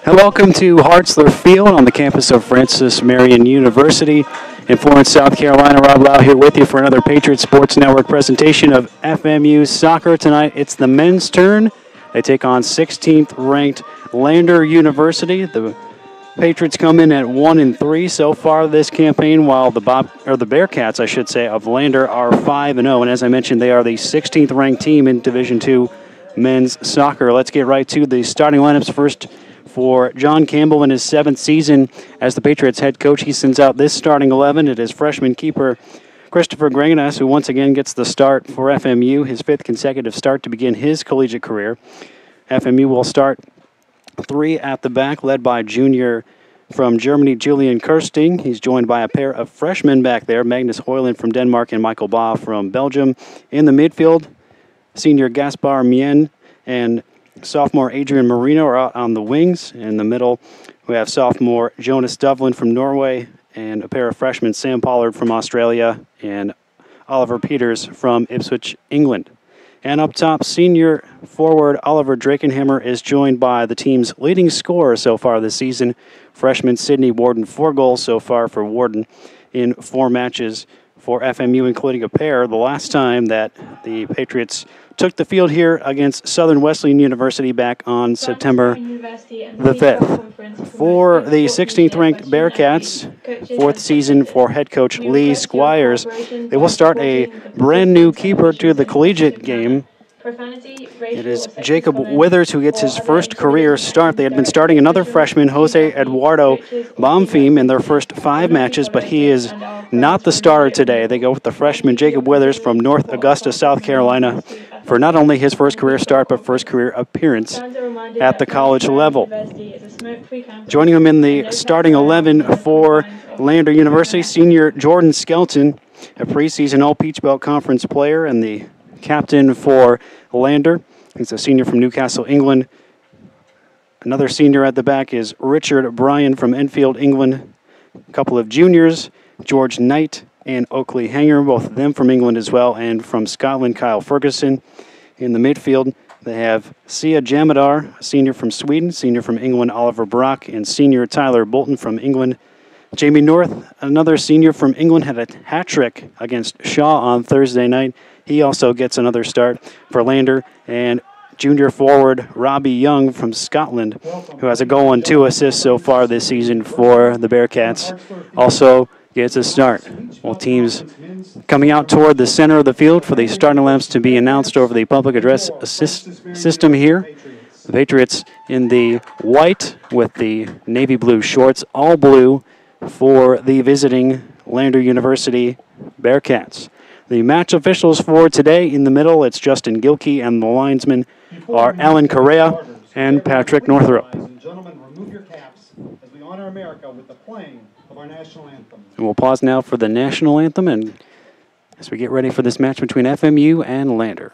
Welcome to Hartzler Field on the campus of Francis Marion University in Florence, South Carolina. Rob Lau here with you for another Patriot Sports Network presentation of FMU soccer. Tonight it's the men's turn. They take on 16th ranked Lander University. The Patriots come in at 1-3 so far this campaign, while the Bearcats, I should say, of Lander are 5-0. And as I mentioned, they are the 16th ranked team in Division II men's soccer. Let's get right to the starting lineups first. For John Campbell in his 7th season as the Patriots head coach, he sends out this starting 11. It is freshman keeper Christopher Greganas, who once again gets the start for FMU, his 5th consecutive start to begin his collegiate career. FMU will start 3 at the back, led by junior from Germany, Julian Kirsting. He's joined by a pair of freshmen back there, Magnus Hoyland from Denmark and Michael Baugh from Belgium. In the midfield, senior Gaspar Mien and sophomore Adrian Marino are out on the wings. In the middle, we have sophomore Jonas Dovlin from Norway and a pair of freshmen, Sam Pollard from Australia and Oliver Peters from Ipswich, England. And up top, senior forward Oliver Drakenhammer is joined by the team's leading scorer so far this season, freshman Sidney Warden, 4 goals so far for Warden in 4 matches for FMU, including a pair the last time that the Patriots took the field here against Southern Wesleyan University back on September the 5th. For the 16th-ranked Bearcats, 4th season for head coach Lee Squires, they will start a brand-new keeper to the collegiate game. It is Jacob Withers who gets his first career start. They had been starting another freshman, Jose Eduardo Bonfim, in their first 5 matches, but he is not the starter today. They go with the freshman Jacob Withers from North Augusta, South Carolina, for not only his first career start, but first career appearance at the college level. Joining him in the starting 11 for Lander University, senior Jordan Skelton, a preseason All-Peach Belt Conference player and the captain for Lander. He's a senior from Newcastle, England. Another senior at the back is Richard Bryan from Enfield, England. A couple of juniors, George Knight and Oakley Hanger, both of them from England as well, and from Scotland, Kyle Ferguson. In the midfield, they have Sia Jamadar, a senior from Sweden, senior from England, Oliver Brock, and senior Tyler Bolton from England. Jamie North, another senior from England, had a hat trick against Shaw on Thursday night. He also gets another start for Lander. And junior forward Robbie Young from Scotland, who has a goal and 2 assists so far this season for the Bearcats, also gets a start. Well, teams coming out toward the center of the field for the starting lineups to be announced over the public address system here. The Patriots in the white with the navy blue shorts, all blue for the visiting Lander University Bearcats. The match officials for today in the middle, it's Justin Gilkey, and the linesmen are Alan Correa and Patrick Northrup. Ladies and gentlemen, remove your caps as we honor America with the playing of our national anthem. And we'll pause now for the national anthem and as we get ready for this match between FMU and Lander.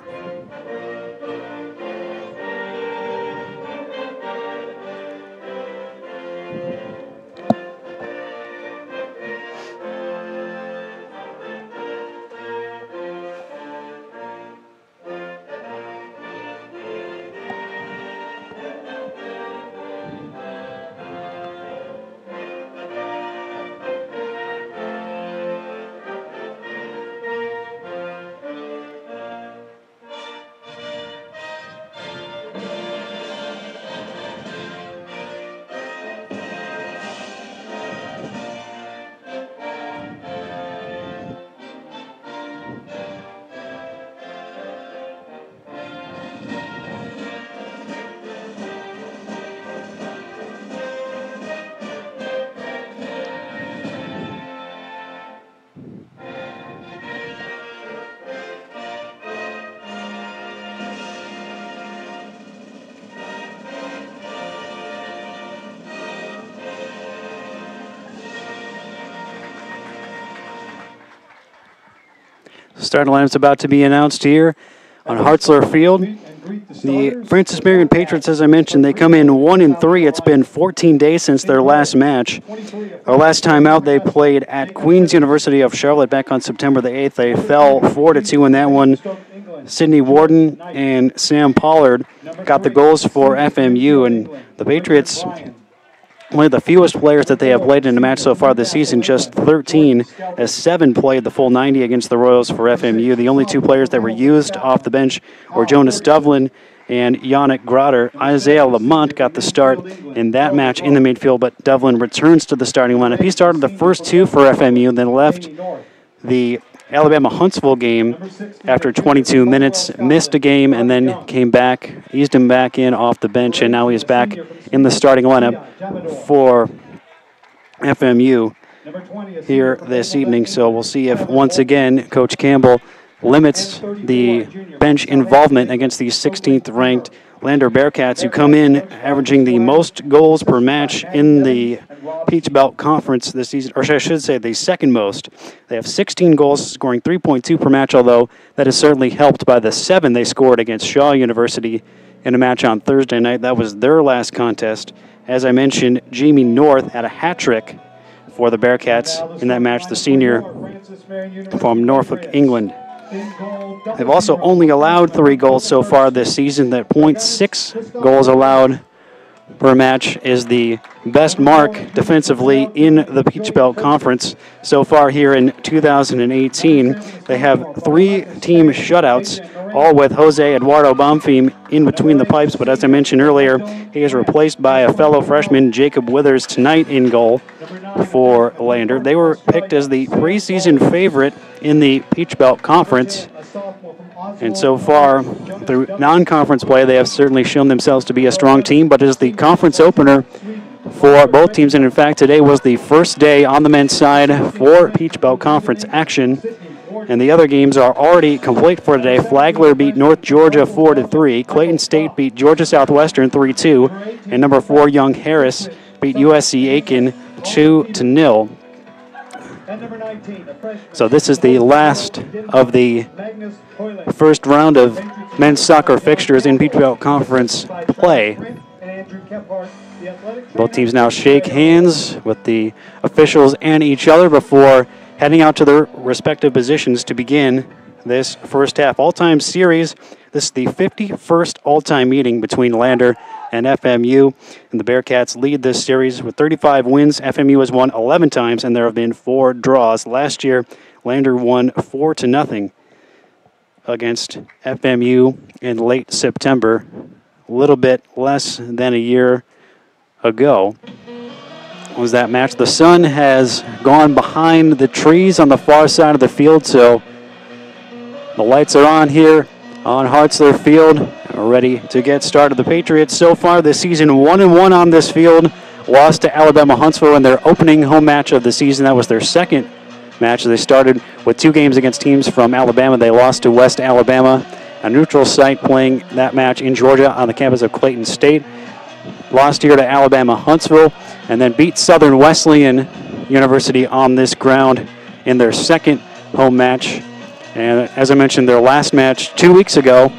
Starting lineup's about to be announced here on Hartzler Field. The Francis Marion Patriots, as I mentioned, they come in 1-3. It's been 14 days since their last match. Our last time out, they played at Queen's University of Charlotte back on September the 8th. They fell 4-2 in that one. Sidney Warden and Sam Pollard got the goals for FMU, and the Patriots one of the fewest players that they have played in a match so far this season, just 13, as 7 played the full 90 against the Royals for FMU. The only 2 players that were used off the bench were Jonas Duvlin and Yannick Grotter. Isaiah Lamont got the start in that match in the midfield, but Duvlin returns to the starting lineup. He started the first 2 for FMU, then left the Alabama-Huntsville game after 22 minutes, missed a game, and then came back, eased him back in off the bench, and now he's back in the starting lineup for FMU here this evening. So we'll see if, once again, Coach Campbell limits the bench involvement against the 16th-ranked Lander Bearcats, who come in averaging the most goals per match in the Peach Belt Conference this season, or I should say the second most. They have 16 goals, scoring 3.2 per match, although that is certainly helped by the 7 they scored against Shaw University in a match on Thursday night. That was their last contest. As I mentioned, Jamie North had a hat trick for the Bearcats in that match, the senior from Norfolk, England. They've also only allowed 3 goals so far this season. That .6 goals allowed per match is the best mark defensively in the Peach Belt Conference so far here in 2018. They have 3 team shutouts, all with Jose Eduardo Bonfim in between the pipes, but as I mentioned earlier, he is replaced by a fellow freshman, Jacob Withers, tonight in goal for Lander. They were picked as the preseason favorite in the Peach Belt Conference, and so far, through non-conference play, they have certainly shown themselves to be a strong team, but it is the conference opener for both teams, and in fact, today was the first day on the men's side for Peach Belt Conference action, and the other games are already complete for today. Flagler beat North Georgia 4-3, Clayton State beat Georgia Southwestern 3-2, and number 4 Young Harris beat USC Aiken 2-0. So this is the last of the first round of men's soccer fixtures in Peach Belt Conference play. Both teams now shake hands with the officials and each other before heading out to their respective positions to begin this first half. All-time series, this is the 51st all-time meeting between Lander and FMU, and the Bearcats lead this series with 35 wins. FMU has won 11 times, and there have been 4 draws. Last year, Lander won 4-0 against FMU in late September, a little bit less than a year ago was that match. The sun has gone behind the trees on the far side of the field, so the lights are on here on Hartzler Field. We're ready to get started. The Patriots so far this season 1-1 on this field. Lost to Alabama Huntsville in their opening home match of the season. That was their second match. They started with 2 games against teams from Alabama. They lost to West Alabama, a neutral site, playing that match in Georgia on the campus of Clayton State. Lost here to Alabama Huntsville, and then beat Southern Wesleyan University on this ground in their second home match. And as I mentioned, their last match 2 weeks ago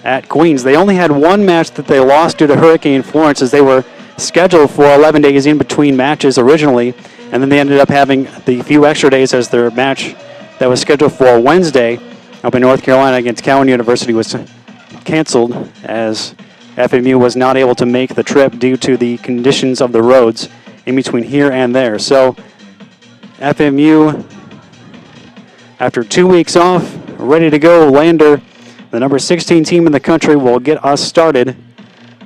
at Queens. They only had 1 match that they lost due to Hurricane Florence, as they were scheduled for 11 days in between matches originally, and then they ended up having the few extra days, as their match that was scheduled for Wednesday up in North Carolina against Cowan University was canceled, as FMU was not able to make the trip due to the conditions of the roads in between here and there. So FMU, after 2 weeks off, ready to go. Lander, the number 16 team in the country, will get us started,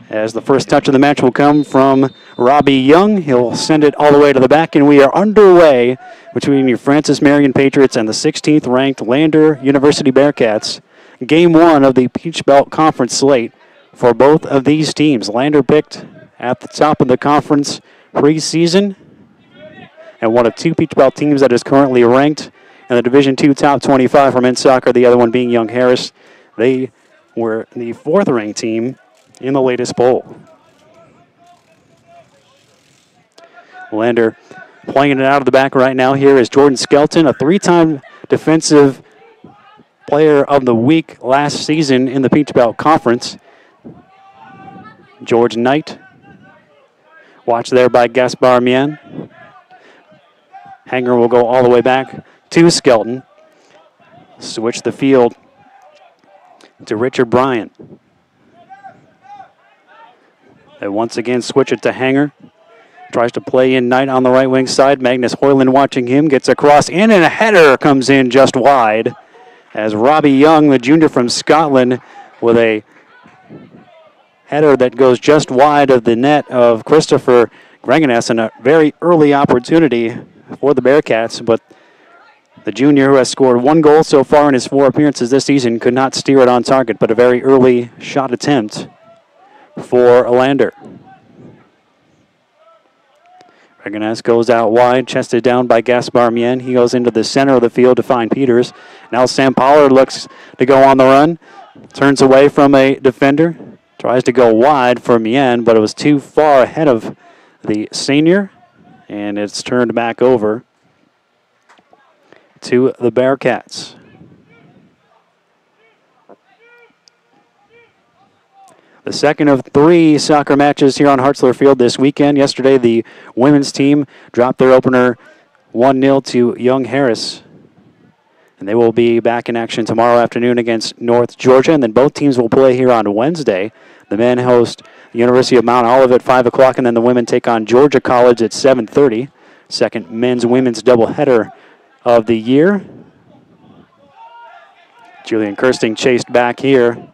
as the first touch of the match will come from Robbie Young. He'll send it all the way to the back, and we are underway between your Francis Marion Patriots and the 16th ranked Lander University Bearcats. Game 1 of the Peach Belt Conference slate for both of these teams. Lander picked at the top of the conference preseason, and one of 2 Peach Belt teams that is currently ranked in the Division II top 25 for men's soccer, the other one being Young Harris. They were the 4th ranked team in the latest poll. Lander playing it out of the back right now here is Jordan Skelton, a 3-time defensive player of the week last season in the Peach Belt Conference. George Knight, watched there by Gaspar Mien. Hanger will go all the way back to Skelton. Switch the field to Richard Bryant. They once again switch it to Hanger. Tries to play in Knight on the right wing side. Magnus Hoyland watching him. Gets across in, and a header comes in just wide. As Robbie Young, the junior from Scotland, with a header that goes just wide of the net of Christopher Greganes, and a very early opportunity for the Bearcats. But the junior, who has scored 1 goal so far in his 4 appearances this season, could not steer it on target, but a very early shot attempt for Lander. Greganes goes out wide, chested down by Gaspar Mien. He goes into the center of the field to find Peters. Now Sam Pollard looks to go on the run. Turns away from a defender. Tries to go wide for Mien, but it was too far ahead of the senior. And it's turned back over to the Bearcats. The second of 3 soccer matches here on Hartzler Field this weekend. Yesterday, the women's team dropped their opener 1-0 to Young Harris. And they will be back in action tomorrow afternoon against North Georgia. And then both teams will play here on Wednesday. The men host the University of Mount Olive at 5 o'clock, and then the women take on Georgia College at 7:30. Second men's-women's doubleheader of the year. Julian Kirsting chased back here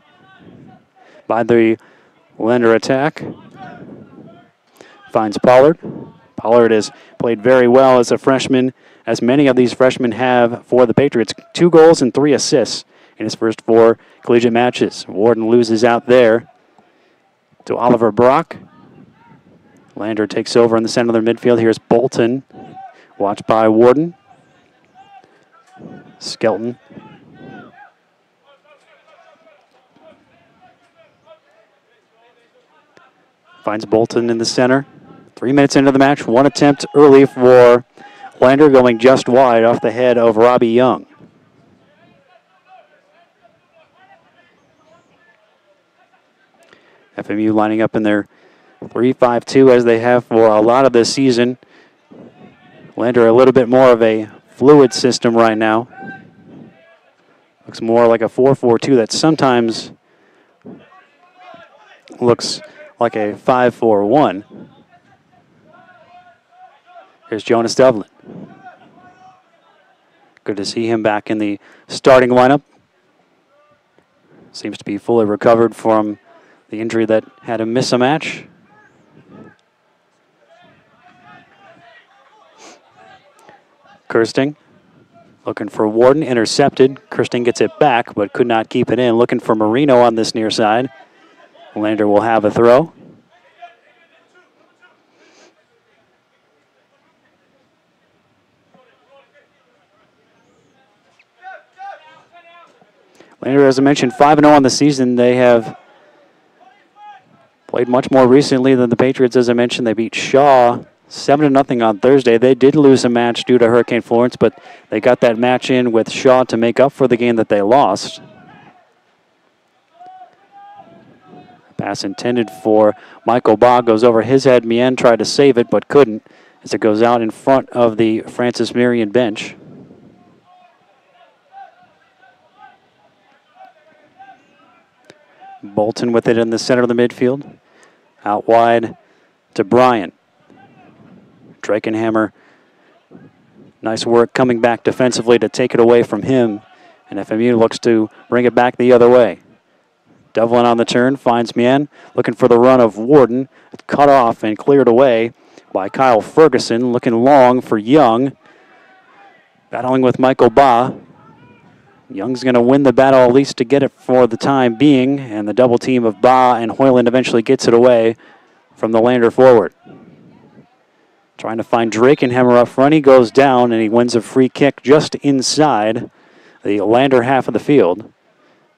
by the Lander attack. Finds Pollard. Pollard has played very well as a freshman, as many of these freshmen have for the Patriots. 2 goals and 3 assists in his first 4 collegiate matches. Warden loses out there to Oliver Brock. Lander takes over in the center of the midfield. Here's Bolton, watched by Warden. Skelton. Finds Bolton in the center. 3 minutes into the match, 1 attempt early for Lander, going just wide off the head of Robbie Young. FMU lining up in their 3-5-2 as they have for a lot of this season. Lander a little bit more of a fluid system right now. Looks more like a 4-4-2 that sometimes looks like a 5-4-1. Here's Jonas Devlin. Good to see him back in the starting lineup. Seems to be fully recovered from the injury that had him miss a match. Kirsting looking for Warden, intercepted. Kirsting gets it back, but could not keep it in. Looking for Marino on this near side. Lander will have a throw. Lander, as I mentioned, 5-0 on the season. They have played much more recently than the Patriots, as I mentioned. They beat Shaw 7-0 on Thursday. They did lose a match due to Hurricane Florence, but they got that match in with Shaw to make up for the game that they lost. Pass intended for Michael Baugh goes over his head. Mien tried to save it, but couldn't, as it goes out in front of the Francis Marion bench. Bolton with it in the center of the midfield. Out wide to Bryan. Drakenhammer, nice work coming back defensively to take it away from him. And FMU looks to bring it back the other way. Devlin on the turn, finds Mien, looking for the run of Warden. Cut off and cleared away by Kyle Ferguson, looking long for Young. Battling with Michael Baugh. Young's going to win the battle, at least to get it for the time being, and the double team of Baugh and Hoyland eventually gets it away from the Lander forward. Trying to find Drakenhammer up front. He goes down, and he wins a free kick just inside the Lander half of the field.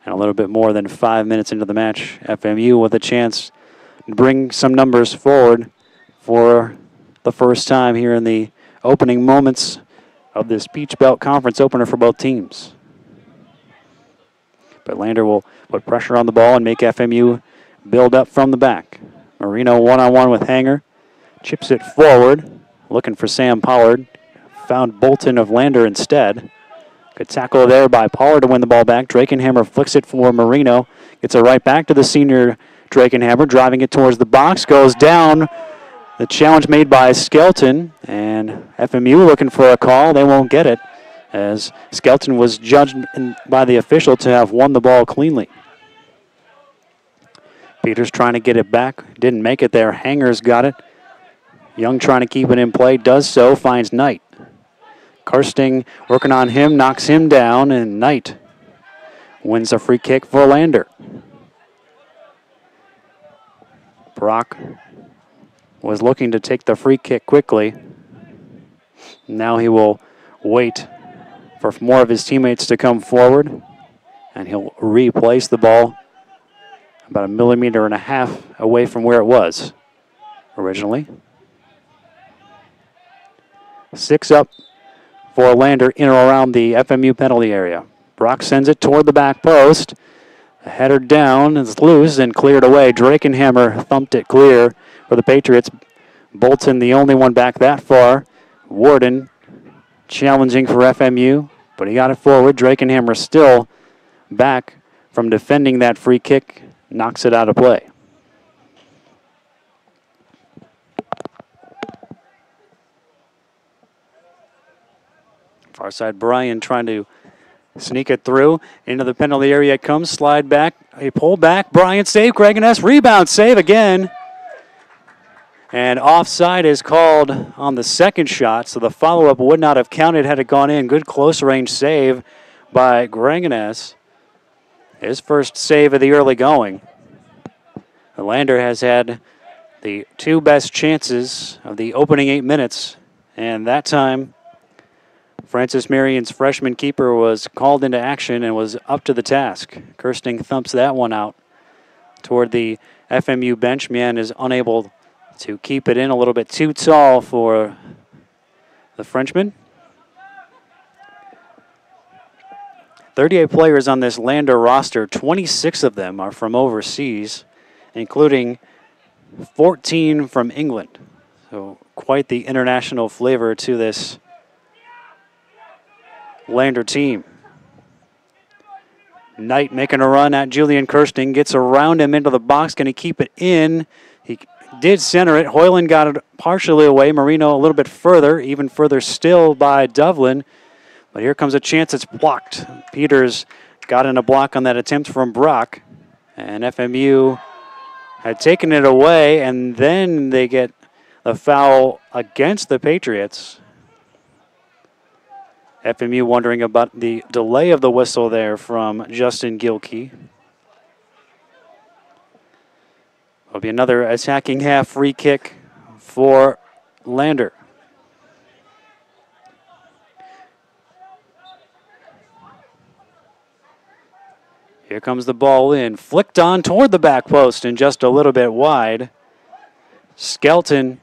And a little bit more than 5 minutes into the match, FMU with a chance to bring some numbers forward for the first time here in the opening moments of this Peach Belt Conference opener for both teams. But Lander will put pressure on the ball and make FMU build up from the back. Marino one-on-one with Hanger. Chips it forward, looking for Sam Pollard. Found Bolton of Lander instead. Good tackle there by Pollard to win the ball back. Drakenhammer flicks it for Marino. Gets it right back to the senior Drakenhammer driving it towards the box, goes down. The challenge made by Skelton, and FMU looking for a call. They won't get it, as Skelton was judged by the official to have won the ball cleanly. Peters trying to get it back, didn't make it there. Hangers got it. Young trying to keep it in play, does so, finds Knight. Kirsting working on him, knocks him down, and Knight wins a free kick for Lander. Brock was looking to take the free kick quickly. Now he will wait for more of his teammates to come forward, and he'll replace the ball about 1.5 millimeters away from where it was originally. 6 up for Lander in or around the FMU penalty area. Brock sends it toward the back post. A header down, it's loose and cleared away. Drakenhammer thumped it clear for the Patriots. Bolton the only one back that far. Warden challenging for FMU, but he got it forward. Drakenhammer still back from defending that free kick, knocks it out of play. Far side Bryan trying to sneak it through. Into the penalty area it comes. Slide back. A pull back. Bryan save. Gregeness. Rebound save again. And offside is called on the second shot, so the follow-up would not have counted had it gone in. Good close range save by Gregeness. His first save of the early going. Lander has had the 2 best chances of the opening 8 minutes, and that time Francis Marion's freshman keeper was called into action and was up to the task. Kirsting thumps that one out toward the FMU bench. Man is unable to keep it in, a little bit too tall for the Frenchman. 38 players on this Lander roster. 26 of them are from overseas, including 14 from England. So quite the international flavor to this Lander team. Knight making a run at Julian Kirsting, gets around him into the box. Can he keep it in? He did center it. Hoyland got it partially away. Marino a little bit further, even further still by Dovlin. But here comes a chance. It's blocked. Peters got in a block on that attempt from Brock. And FMU had taken it away, and then they get a foul against the Patriots. FMU wondering about the delay of the whistle there from Justin Gilkey. It'll be another attacking half free kick for Lander. Here comes the ball in, flicked on toward the back post and just a little bit wide. Skelton,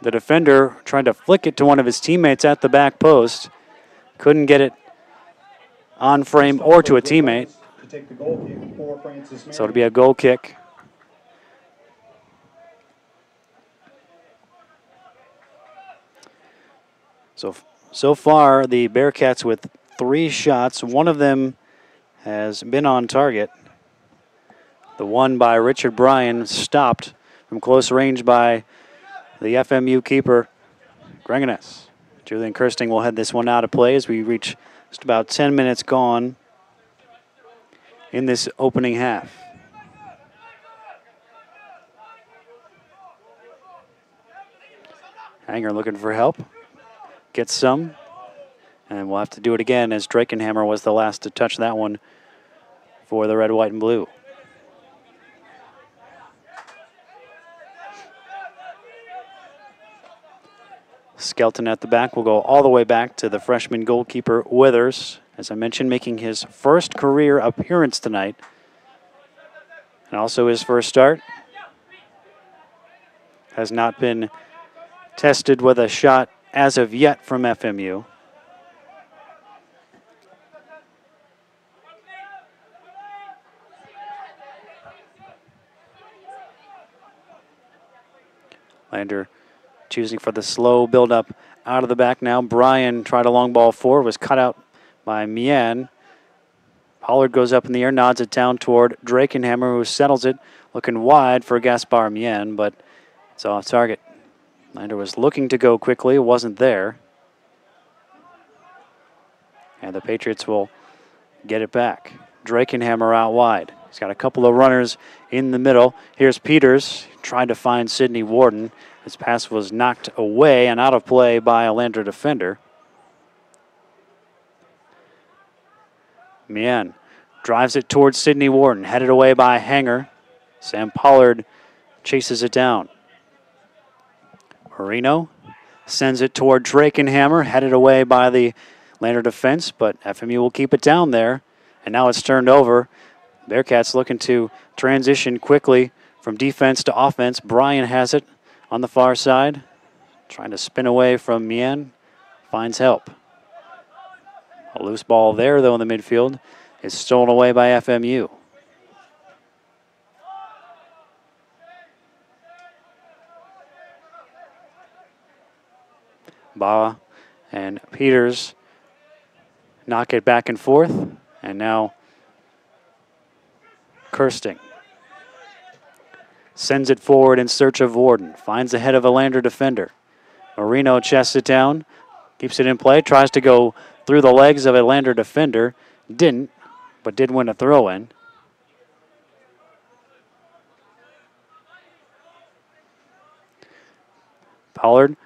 the defender, trying to flick it to one of his teammates at the back post. Couldn't get it on frame or to a teammate. So it'll be a goal kick. So far, the Bearcats with 3 shots. One of them has been on target. The one by Richard Bryan stopped from close range by the FMU keeper, Gregeness. Julian Kirsting will head this one out of play as we reach just about 10 minutes gone in this opening half. Hanger looking for help. Gets some. And we'll have to do it again as Drakenhammer was the last to touch that one for the red, white, and blue. Skelton at the back will go all the way back to the freshman goalkeeper Withers. As I mentioned, making his first career appearance tonight. And also his first start. Has not been tested with a shot as of yet from FMU. Lander choosing for the slow build-up out of the back now. Bryan tried a long ball forward, was cut out by Mian. Pollard goes up in the air, nods it down toward Drakenhammer, who settles it, looking wide for Gaspar Mien, but it's off target. Lander was looking to go quickly, wasn't there. And the Patriots will get it back. Drakenhammer out wide. He's got a couple of runners in the middle. Here's Peters trying to find Sidney Warden. His pass was knocked away and out of play by a Lander defender. Mien drives it towards Sidney Warden, headed away by Hanger. Sam Pollard chases it down. Marino sends it toward Drakenhammer, headed away by the Lander defense, but FMU will keep it down there. And now it's turned over. Bearcats looking to transition quickly from defense to offense. Bryan has it on the far side, trying to spin away from Mien. Finds help. A loose ball there, though, in the midfield is stolen away by FMU. Baugh and Peters knock it back and forth, and now Kirsting sends it forward in search of Warden. Finds the head of a Lander defender. Marino chests it down, keeps it in play, tries to go through the legs of a Lander defender. Didn't, but did win a throw-in. Pollard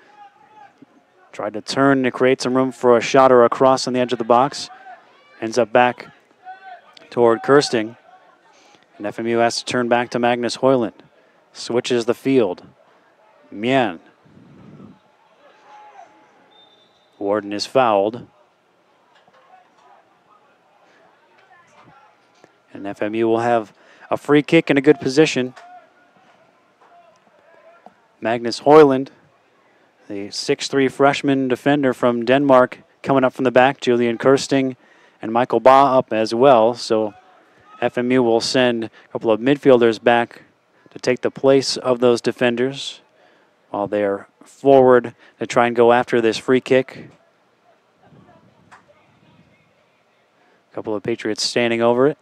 tried to turn to create some room for a shot or a cross on the edge of the box. Ends up back toward Kirsting. And FMU has to turn back to Magnus Hoyland. Switches the field. Mien. Warden is fouled. And FMU will have a free kick in a good position. Magnus Hoyland, the 6'3" freshman defender from Denmark, coming up from the back. Julian Kirsting and Michael Baugh up as well. So FMU will send a couple of midfielders back to take the place of those defenders while they are forward to try and go after this free kick. A couple of Patriots standing over it.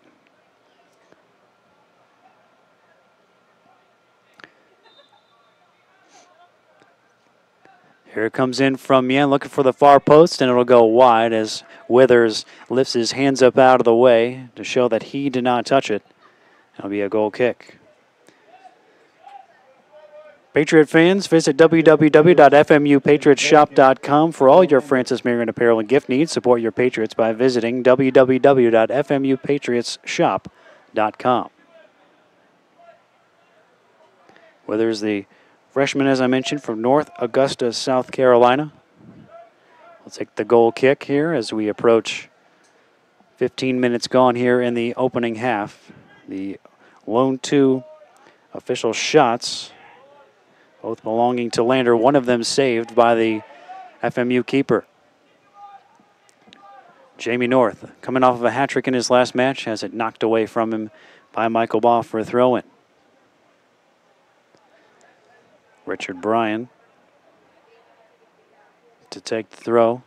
Here it comes in from Mien, looking for the far post, and it'll go wide as Withers lifts his hands up out of the way to show that he did not touch it. It'll be a goal kick. Patriot fans, visit www.FMUPatriotsShop.com for all your Francis Marion apparel and gift needs. Support your Patriots by visiting www.FMUPatriotsShop.com. Withers, the freshman, as I mentioned, from North Augusta, South Carolina. We'll take the goal kick here as we approach 15 minutes gone here in the opening half. The lone two official shots, both belonging to Lander. One of them saved by the FMU keeper. Jamie North, coming off of a hat trick in his last match, has it knocked away from him by Michael Baugh for a throw-in. Richard Bryan to take the throw.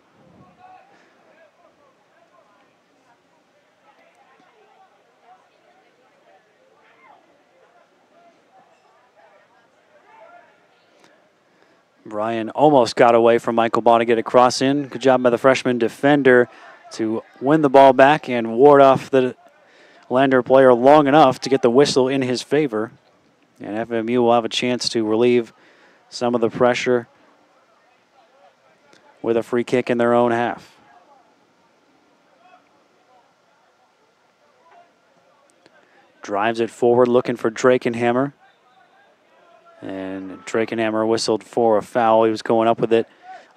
Bryan almost got away from Michael Baugh to get a cross in. Good job by the freshman defender to win the ball back and ward off the Lander player long enough to get the whistle in his favor. And FMU will have a chance to relieve some of the pressure with a free kick in their own half. Drives it forward, looking for Drakenhammer. And Drakenhammer whistled for a foul. He was going up with it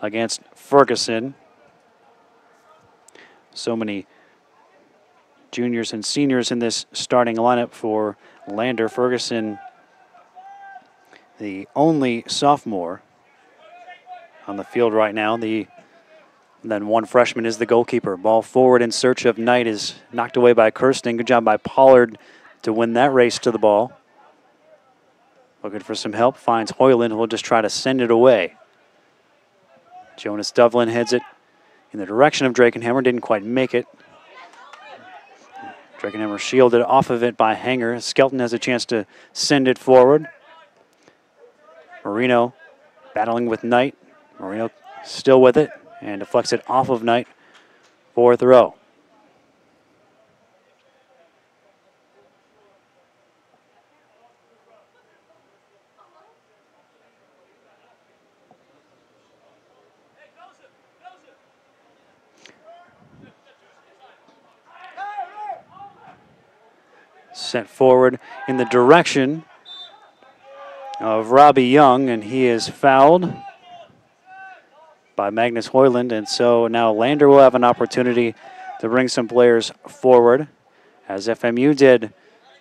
against Ferguson. So many juniors and seniors in this starting lineup for Lander. Ferguson, the only sophomore on the field right now. Then one freshman is the goalkeeper. Ball forward in search of Knight is knocked away by Kirsting. Good job by Pollard to win that race to the ball. Looking for some help, finds Hoyland, who will just try to send it away. Jonas Devlin heads it in the direction of Drakenhammer, didn't quite make it. Drakenhammer shielded off of it by Hanger. Skelton has a chance to send it forward. Marino battling with Knight. Marino still with it and deflects it off of Knight for throw. Sent forward in the direction of Robbie Young, and he is fouled by Magnus Hoyland, and so now Lander will have an opportunity to bring some players forward, as FMU did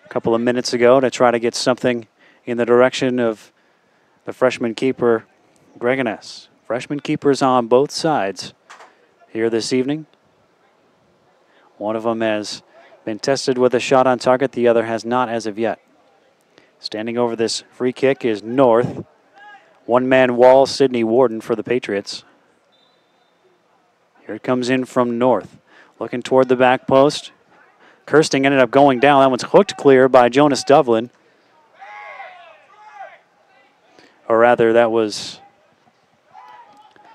a couple of minutes ago, to try to get something in the direction of the freshman keeper, Gregones. Freshman keepers on both sides here this evening. One of them has been tested with a shot on target, the other has not as of yet. Standing over this free kick is North. One-man wall, Sidney Warden for the Patriots. Here it comes in from North. Looking toward the back post. Kirsting ended up going down. That one's hooked clear by Jonas Devlin. Or rather, that was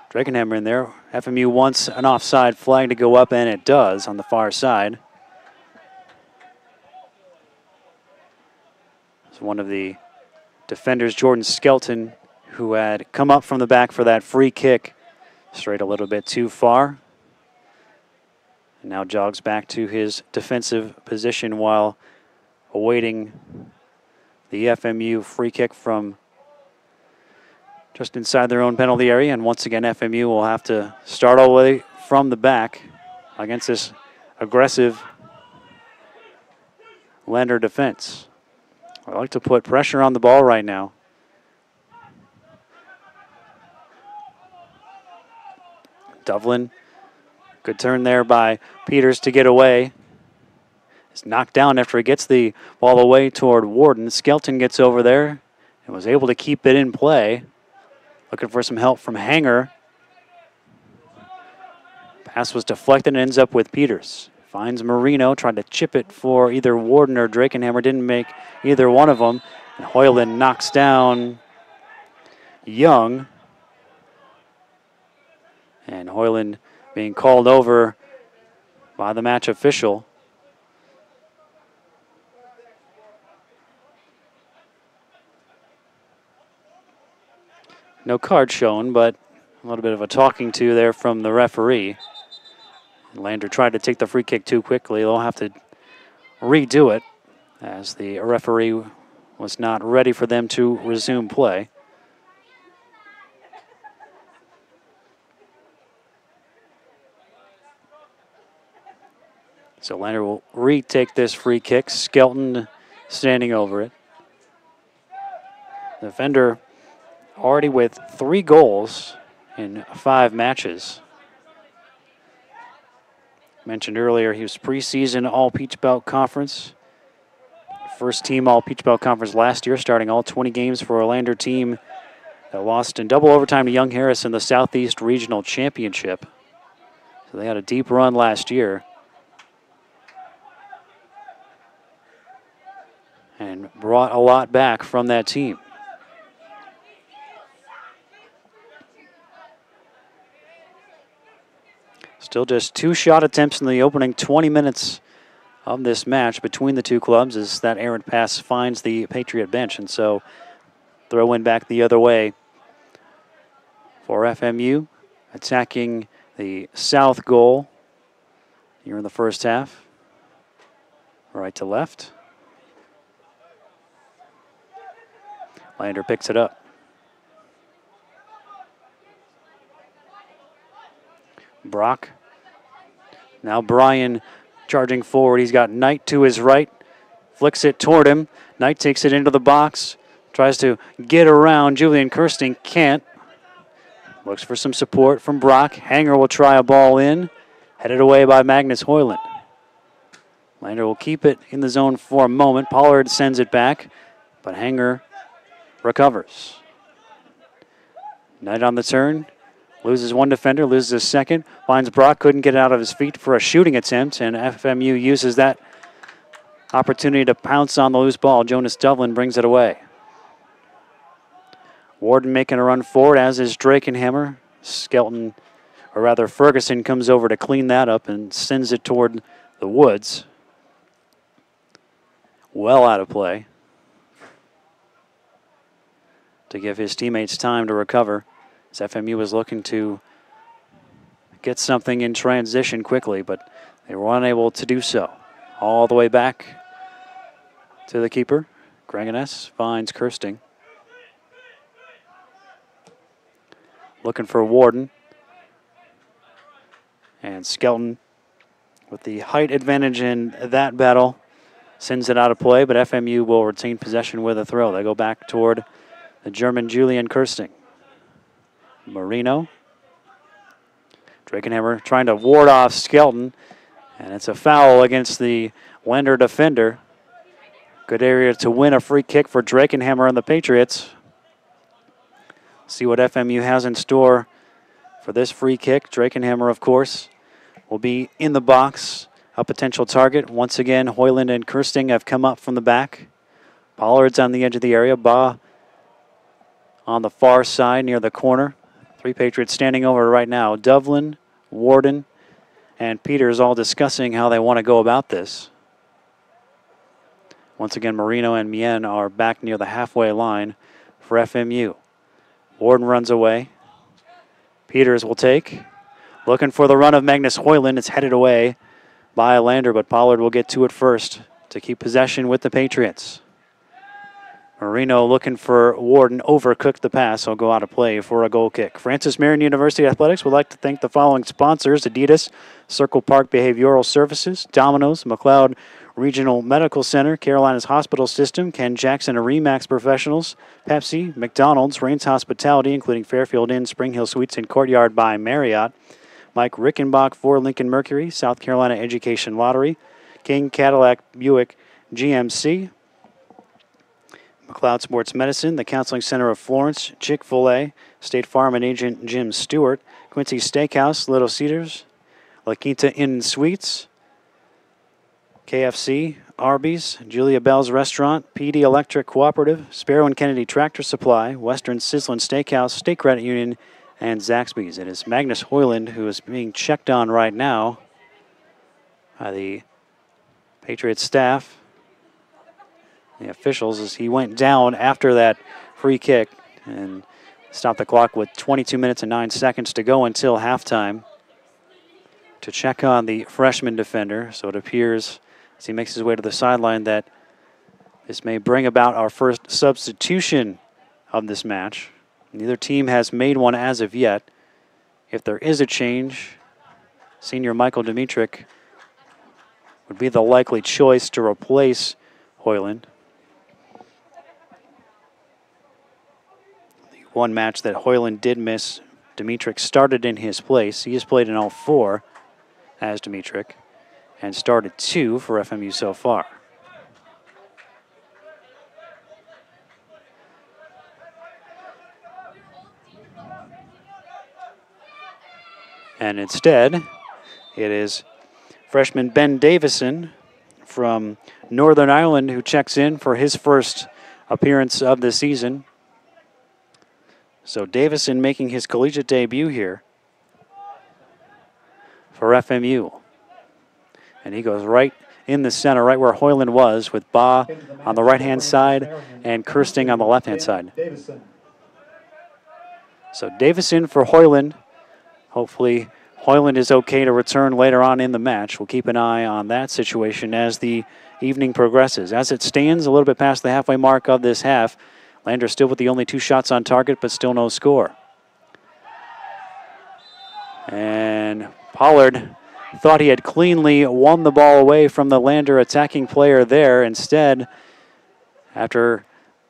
Drakenhammer in there. FMU wants an offside flag to go up, and it does on the far side. It's one of the defenders, Jordan Skelton, who had come up from the back for that free kick, strayed a little bit too far. And now jogs back to his defensive position while awaiting the FMU free kick from just inside their own penalty area. And once again, FMU will have to start all the way from the back against this aggressive Lander defense. I like to put pressure on the ball right now. Devlin, good turn there by Peters to get away. It's knocked down after he gets the ball away toward Warden. Skelton gets over there and was able to keep it in play. Looking for some help from Hanger. Pass was deflected and ends up with Peters. Finds Marino, tried to chip it for either Warden or Drakenhammer. Didn't make either one of them. And Hoyland knocks down Young. And Hoyland being called over by the match official. No card shown, but a little bit of a talking to there from the referee. Lander tried to take the free kick too quickly. They'll have to redo it as the referee was not ready for them to resume play. So Lander will retake this free kick. Skelton standing over it. The defender already with 3 goals in 5 matches. Mentioned earlier, he was preseason All-Peach Belt Conference. First team All-Peach Belt Conference last year, starting all 20 games for a Lander team that lost in double overtime to Young Harris in the Southeast Regional Championship. So they had a deep run last year. And brought a lot back from that team. Still just 2 shot attempts in the opening 20 minutes of this match between the two clubs as that errant pass finds the Patriot bench. And so throw in back the other way for FMU, attacking the south goal here in the first half. Right to left. Lander picks it up. Brock. Now Bryan charging forward. He's got Knight to his right. Flicks it toward him. Knight takes it into the box. Tries to get around. Julian Kirsting can't. Looks for some support from Brock. Hanger will try a ball in. Headed away by Magnus Hoyland. Lander will keep it in the zone for a moment. Pollard sends it back, but Hanger recovers. Knight on the turn. Loses one defender, loses a second. Finds Brock, couldn't get it out of his feet for a shooting attempt, and FMU uses that opportunity to pounce on the loose ball. Jonas Devlin brings it away. Warden making a run forward, as is Drakenhammer. Skelton, or rather Ferguson, comes over to clean that up and sends it toward the woods. Well out of play to give his teammates time to recover, as FMU was looking to get something in transition quickly, but they were unable to do so. All the way back to the keeper. Granganess finds Kirsting. Looking for Warden. And Skelton, with the height advantage in that battle, sends it out of play, but FMU will retain possession with a throw. They go back toward the German Julian Kirsting. Marino. Drakenhammer trying to ward off Skelton, and it's a foul against the Lander defender. Good area to win a free kick for Drakenhammer and the Patriots. See what FMU has in store for this free kick. Drakenhammer, of course, will be in the box, a potential target. Once again, Hoyland and Kirsting have come up from the back. Pollard's on the edge of the area. Baugh on the far side near the corner. Three Patriots standing over right now. Devlin, Warden, and Peters all discussing how they want to go about this. Once again, Marino and Mien are back near the halfway line for FMU. Warden runs away. Peters will take. Looking for the run of Magnus Hoyland. It's headed away by Lander, but Pollard will get to it first to keep possession with the Patriots. Marino looking for Warden, overcooked the pass. He'll go out of play for a goal kick. Francis Marion University Athletics would like to thank the following sponsors: Adidas, Circle Park Behavioral Services, Domino's, McLeod Regional Medical Center, Carolinas Hospital System, Ken Jackson and Remax Professionals, Pepsi, McDonald's, Rains Hospitality, including Fairfield Inn, Spring Hill Suites, and Courtyard by Marriott, Mike Rickenbach for Lincoln Mercury, South Carolina Education Lottery, King Cadillac Buick GMC, McLeod Sports Medicine, the Counseling Center of Florence, Chick-fil-A, State Farm and Agent Jim Stewart, Quincy Steakhouse, Little Cedars, La Quinta Inn and Suites, KFC, Arby's, Julia Bell's Restaurant, PD Electric Cooperative, Sparrow and Kennedy Tractor Supply, Western Sizzlin Steakhouse, State Credit Union, and Zaxby's. It is Magnus Hoyland who is being checked on right now by the Patriots staff, the officials, as he went down after that free kick and stopped the clock with 22 minutes and 9 seconds to go until halftime to check on the freshman defender. So it appears, as he makes his way to the sideline, that this may bring about our first substitution of this match. Neither team has made one as of yet. If there is a change, senior Michael Dimitrick would be the likely choice to replace Hoyland. The one match that Hoyland did miss, Dimitrick started in his place. He has played in all four as Dimitrick and started 2 for FMU so far. And instead, it is freshman Ben Davison from Northern Ireland who checks in for his first appearance of the season. So Davison making his collegiate debut here for FMU. And he goes right in the center, right where Hoyland was, with Baugh on the right-hand side and Kirsting on the left-hand side. So Davison for Hoyland. Hopefully Hoyland is okay to return later on in the match. We'll keep an eye on that situation as the evening progresses. As it stands, a little bit past the halfway mark of this half, Lander still with the only 2 shots on target, but still no score. And Pollard thought he had cleanly won the ball away from the Lander attacking player there. Instead, after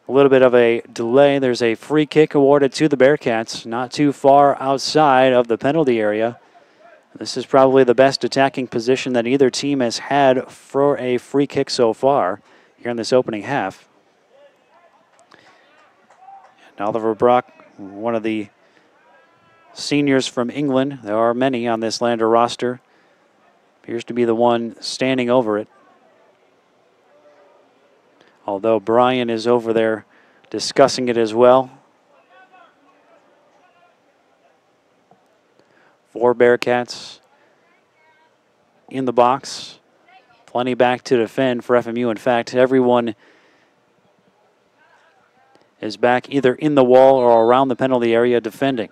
a little bit of a delay, there's a free kick awarded to the Bearcats, not too far outside of the penalty area. This is probably the best attacking position that either team has had for a free kick so far here in this opening half. And Oliver Brock, one of the seniors from England, there are many on this Lander roster, appears to be the one standing over it. although Brian is over there discussing it as well. 4 Bearcats in the box. Plenty back to defend for FMU. In fact, everyone is back either in the wall or around the penalty area defending.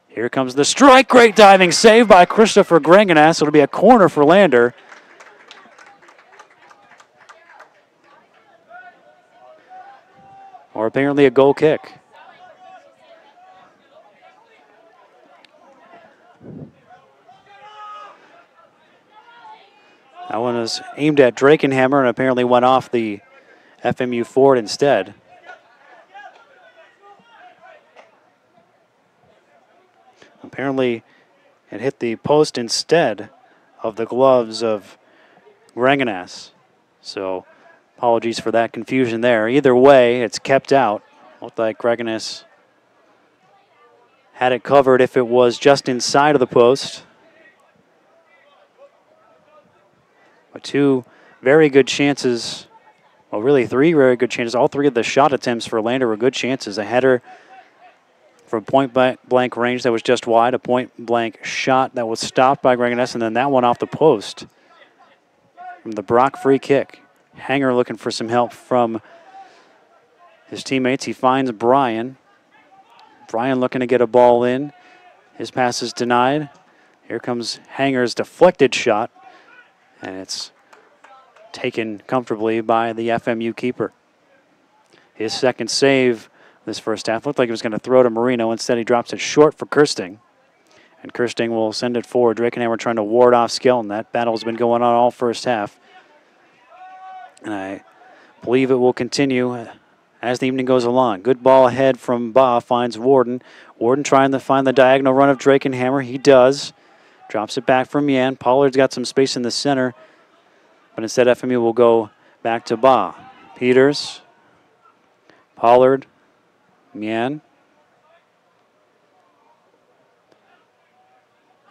Here comes the strike. Great diving save by Christopher Granganas. It'll be a corner for Lander. Or apparently a goal kick. That one was aimed at Drakenhammer and apparently went off the FMU forward instead. Apparently it hit the post instead of the gloves of Granganas. So apologies for that confusion there. Either way, it's kept out. Looked like Granganas had it covered if it was just inside of the post. But 2 very good chances, well, really 3 very good chances. All 3 of the shot attempts for Lander were good chances. A header from point-blank range that was just wide, a point-blank shot that was stopped by Granganas, and then that one off the post from the Brock free kick. Hanger looking for some help from his teammates. He finds Brian. Brian looking to get a ball in. His pass is denied. Here comes Hanger's deflected shot, and it's taken comfortably by the FMU keeper. His second save this first half looked like he was going to throw to Marino. Instead, he drops it short for Kirsting. And Kirsting will send it forward. Drakenhammer trying to ward off Skelton. That battle's been going on all first half. And I believe it will continue as the evening goes along. Good ball ahead from Ba, finds Warden. Warden trying to find the diagonal run of Drakenhammer. He does. Drops it back from Yan. Pollard's got some space in the center. But instead, FMU will go back to Ba. Peters. Pollard. Yan.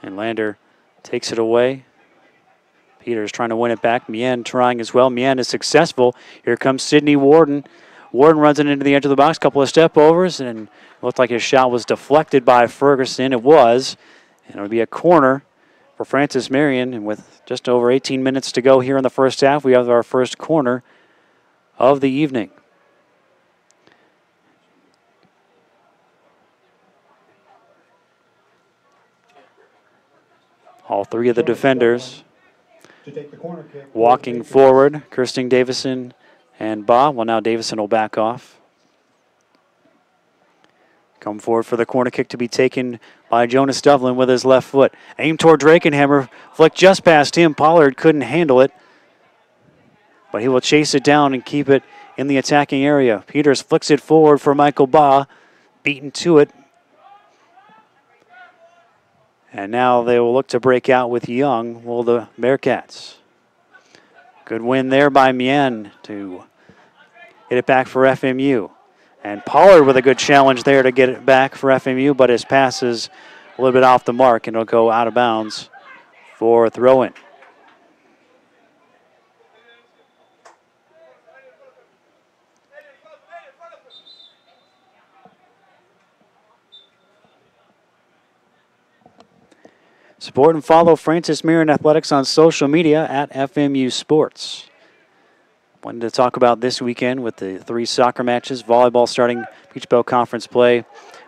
And Lander takes it away. Peters trying to win it back. Mien trying as well. Mien is successful. Here comes Sidney Warden. Warden runs it into the edge of the box. Couple of step overs, and looked like his shot was deflected by Ferguson. It was. And it'll be a corner for Francis Marion. And with just over 18 minutes to go here in the first half, we have our first corner of the evening. All 3 of the defenders walking forward. Kirsting, Davison, and Ba. Well, now Davison will back off. Come forward for the corner kick to be taken by Jonas Dublin with his left foot. Aim toward Drakenhammer. Flick just past him. Pollard couldn't handle it. But he will chase it down and keep it in the attacking area. Peters flicks it forward for Michael Ba. Beaten to it. And now they will look to break out with Young, well, the Bearcats. Good win there by Mien to get it back for FMU. And Pollard with a good challenge there to get it back for FMU, but his pass is a little bit off the mark, and it'll go out of bounds for a throw-in. Support and follow Francis Marion Athletics on social media at FMU Sports. Wanted to talk about this weekend with the 3 soccer matches. Volleyball starting Peach Belt Conference play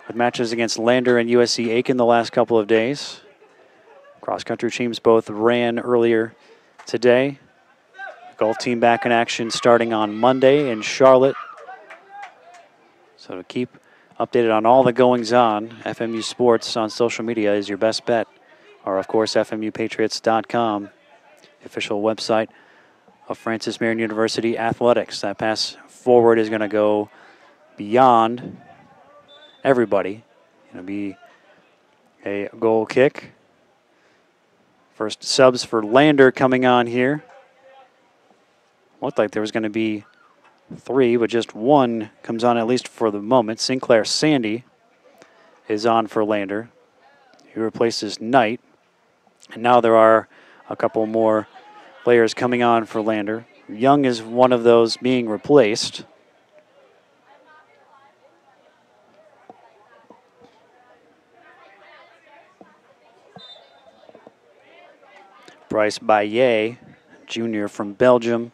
with matches against Lander and USC Aiken the last couple of days. Cross-country teams both ran earlier today. Golf team back in action starting on Monday in Charlotte. So to keep updated on all the goings-on, FMU Sports on social media is your best bet. Or, of course, FMUPatriots.com, official website of Francis Marion University Athletics. That pass forward is going to go beyond everybody. It'll be a goal kick. First subs for Lander coming on here. Looked like there was going to be 3, but just 1 comes on at least for the moment. Sinclair Sandy is on for Lander. He replaces Knight. And now there are a couple more players coming on for Lander. Young is one of those being replaced. Bryce Baillet, junior from Belgium,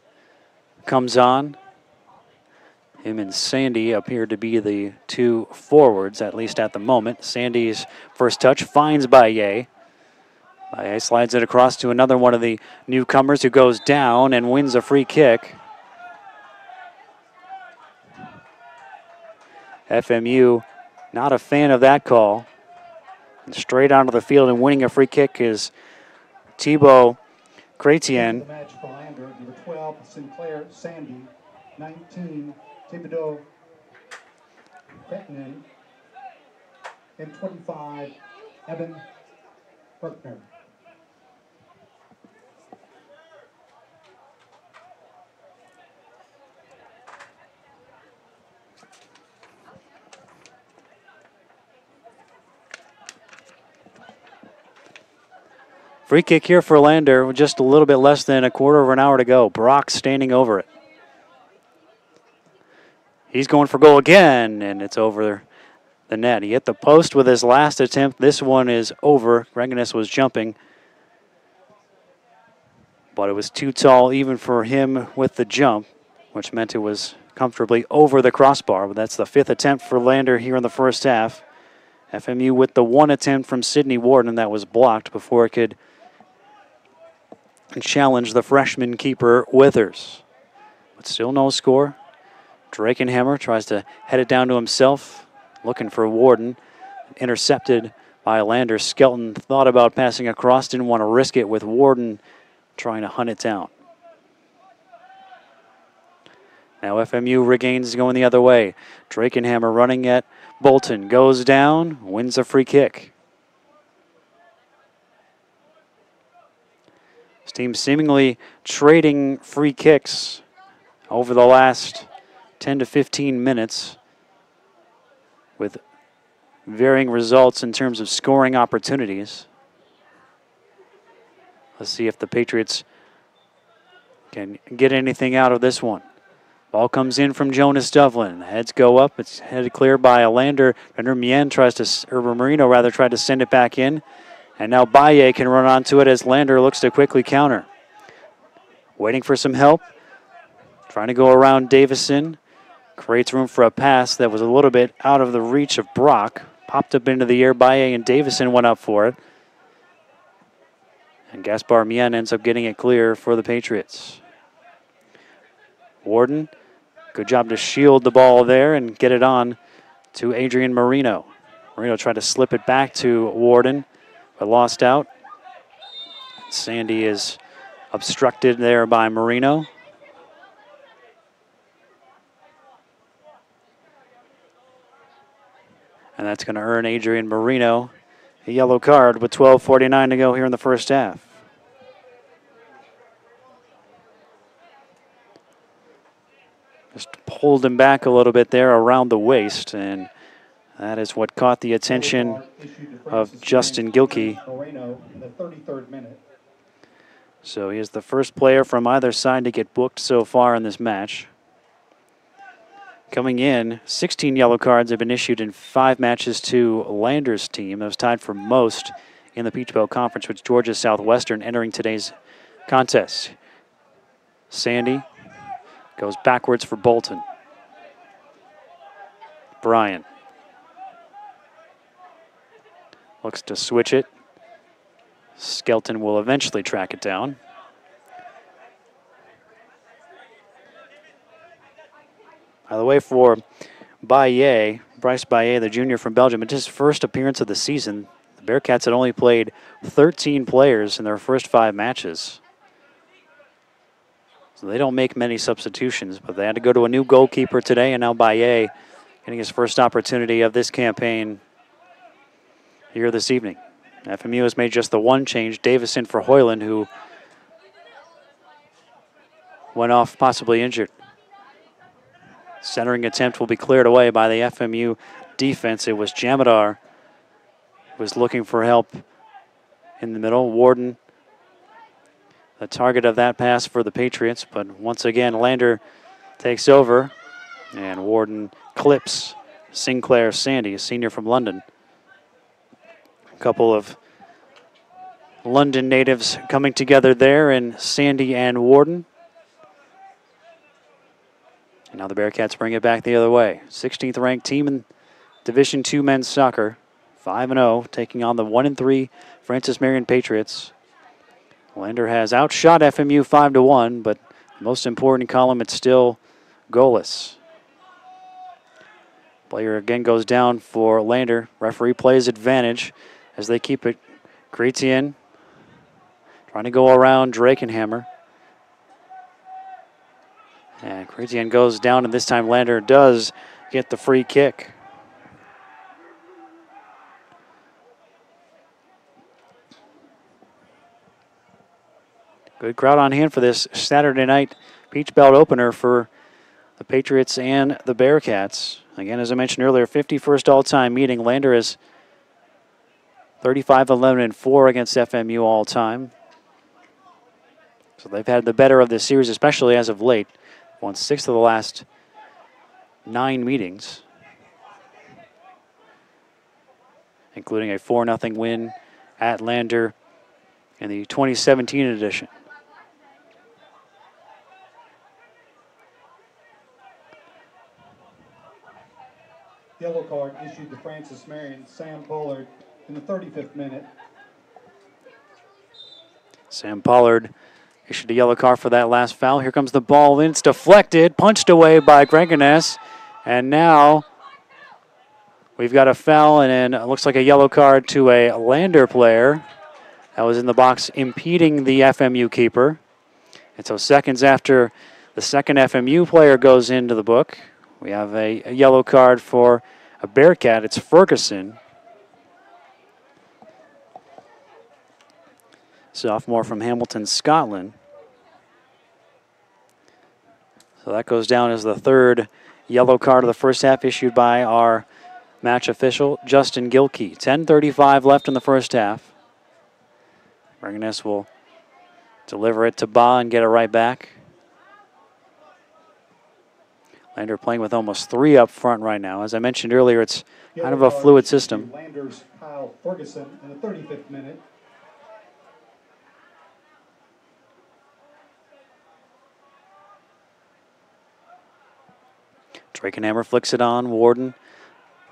comes on. Him and Sandy appear to be the two forwards, at least at the moment. Sandy's first touch finds Baillet. Baillet slides it across to another one of the newcomers who goes down and wins a free kick. FMU not a fan of that call. And straight onto the field and winning a free kick is Thibaut Chrétien. The match for Lander, number 12, Sinclair Sandy, 19, Thibaut Chrétien, and 25, Evan Berkner. Free kick here for Lander with just a little bit less than a quarter of an hour to go. Brock standing over it. He's going for goal again, and it's over the net. He hit the post with his last attempt. This one is over. Reganis was jumping, but it was too tall even for him with the jump, which meant it was comfortably over the crossbar. But that's the fifth attempt for Lander here in the first half. FMU with the one attempt from Sidney Warden that was blocked before it could challenge the freshman keeper Withers. But still no score. Drakenhammer tries to head it down to himself, looking for Warden. Intercepted by Lander. Skelton thought about passing across, didn't want to risk it with Warden trying to hunt it down. Now FMU regains going the other way. Drakenhammer running at Bolton. Goes down, wins a free kick. This team seemingly trading free kicks over the last 10 to 15 minutes with varying results in terms of scoring opportunities. Let's see if the Patriots can get anything out of this one. Ball comes in from Jonas Devlin. Heads go up. It's headed clear by Lander. Marino tried to send it back in. And now Baillet can run onto it as Lander looks to quickly counter. Waiting for some help. Trying to go around Davison. Creates room for a pass that was a little bit out of the reach of Brock. Popped up into the air. Baillet and Davison went up for it. And Gaspar Mien ends up getting it clear for the Patriots. Warden, good job to shield the ball there and get it on to Adrian Marino. Marino tried to slip it back to Warden, but lost out. Sandy is obstructed there by Marino. And that's going to earn Adrian Marino a yellow card with 12:49 to go here in the first half. Just pulled him back a little bit there around the waist, and that is what caught the attention of Justin Gilkey. So he is the first player from either side to get booked so far in this match. Coming in, 16 yellow cards have been issued in 5 matches to Lander's team. That was tied for most in the Peach Belt Conference with Georgia Southwestern entering today's contest. Sandy goes backwards for Bolton. Bryan looks to switch it. Skelton will eventually track it down. By the way, for Baillet, Bryce Baillet, the junior from Belgium, it's his first appearance of the season. The Bearcats had only played 13 players in their first 5 matches. So they don't make many substitutions, but they had to go to a new goalkeeper today, and now Baillet getting his first opportunity of this campaign here this evening. FMU has made just the one change, Davison for Hoyland, who went off possibly injured. Centering attempt will be cleared away by the FMU defense. It was Jamadar who was looking for help in the middle. Warden the target of that pass for the Patriots. But once again, Lander takes over, and Warden clips Sinclair Sandy, a senior from London. A couple of London natives coming together there in Sandy and Warden. And now the Bearcats bring it back the other way. 16th ranked team in Division II men's soccer. 5-0, taking on the 1-3 Francis Marion Patriots. Lander has outshot FMU 5-1, but the most important column, it's still goalless. Player again goes down for Lander. Referee plays advantage as they keep it. Chrétien trying to go around Drakenhammer. And Chrétien goes down, and this time Lander does get the free kick. Good crowd on hand for this Saturday night Peach Belt opener for the Patriots and the Bearcats. Again, as I mentioned earlier, 51st all-time meeting. Lander is 35-11-4 against FMU all-time. So they've had the better of this series, especially as of late. Won 6 of the last 9 meetings, including a 4-0 win at Lander in the 2017 edition. Yellow card issued to Francis Marion, Sam Pollard, in the 35th minute. Sam Pollard issued a yellow card for that last foul. Here comes the ball in. It's deflected, punched away by Gregones. And now we've got a foul, and then it looks like a yellow card to a Lander player that was in the box impeding the FMU keeper. And so seconds after the second FMU player goes into the book, we have a yellow card for a Bearcat. It's Ferguson, sophomore from Hamilton, Scotland. So that goes down as the third yellow card of the first half issued by our match official, Justin Gilkey. 10:35 left in the first half. Gregones will deliver it to Ba and get it right back. Lander playing with almost 3 up front right now. As I mentioned earlier, it's kind of a fluid system. Lander's Kyle Ferguson in the 35th minute. Drakenhammer flicks it on. Warden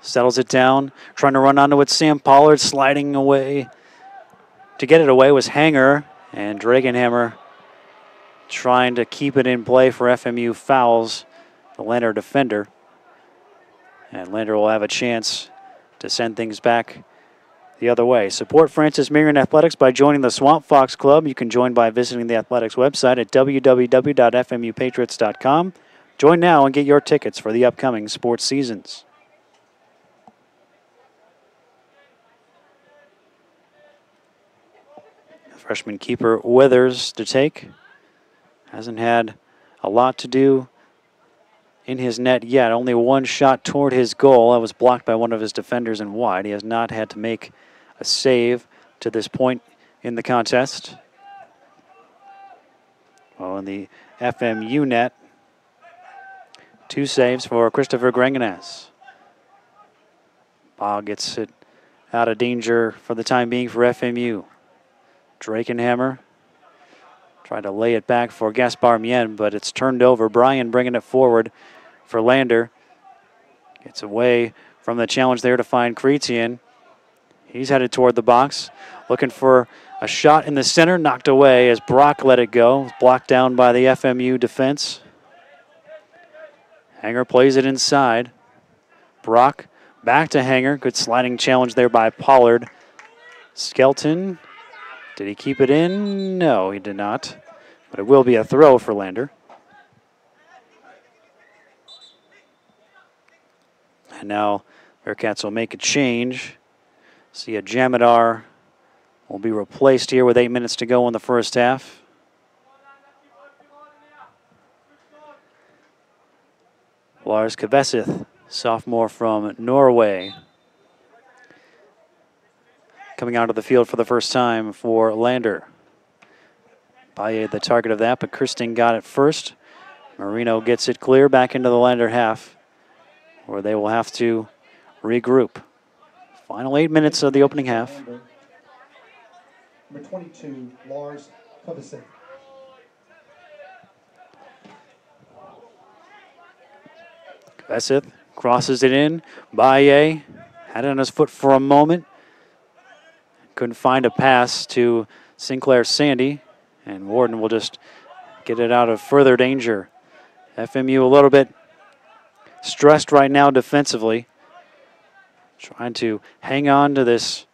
settles it down. Trying to run onto it. Sam Pollard sliding away. To get it away was Hanger. And Drakenhammer trying to keep it in play for FMU fouls the Lander defender. And Lander will have a chance to send things back the other way. Support Francis Marion Athletics by joining the Swamp Fox Club. You can join by visiting the athletics website at www.fmupatriots.com. Join now and get your tickets for the upcoming sports seasons. Freshman keeper Withers to take. Hasn't had a lot to do in his net yet. Only one shot toward his goal. That was blocked by one of his defenders and wide. He has not had to make a save to this point in the contest. Well, in the FMU net, 2 saves for Christopher Gregones. Ba gets it out of danger for the time being for FMU. Drakenhammer tried to lay it back for Gaspar Mien, but it's turned over. Bryan bringing it forward for Lander. Gets away from the challenge there to find Chrétien. He's headed toward the box, looking for a shot in the center, knocked away as Brock let it go. It's blocked down by the FMU defense. Hanger plays it inside. Brock back to Hanger. Good sliding challenge there by Pollard. Skelton, did he keep it in? No, he did not. But it will be a throw for Lander. And now Bearcats will make a change. Sia Jamadar will be replaced here with 8 minutes to go in the first half. Lars Kvesith, sophomore from Norway, coming out of the field for the first time for Lander. Baye the target of that, but Kirsting got it first. Marino gets it clear back into the Lander half, where they will have to regroup. Final 8 minutes of the opening half. Number 22, Lars Kovacek. Kovacek crosses it in. Baye had it on his foot for a moment. Couldn't find a pass to Sinclair Sandy, and Warden will just get it out of further danger. FMU a little bit stressed right now defensively, trying to hang on to this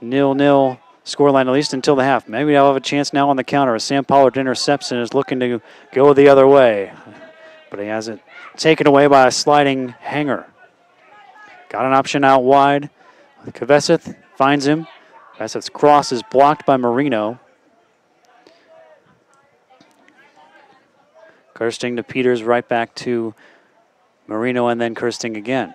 0-0 scoreline, at least until the half. Maybe they'll have a chance now on the counter as Sam Pollard intercepts and is looking to go the other way, but he has it taken away by a sliding hanger. Got an option out wide. Kovacek finds him. Kovacek's cross is blocked by Marino. Kirsting to Peters, right back to Marino, and then Kirsting again.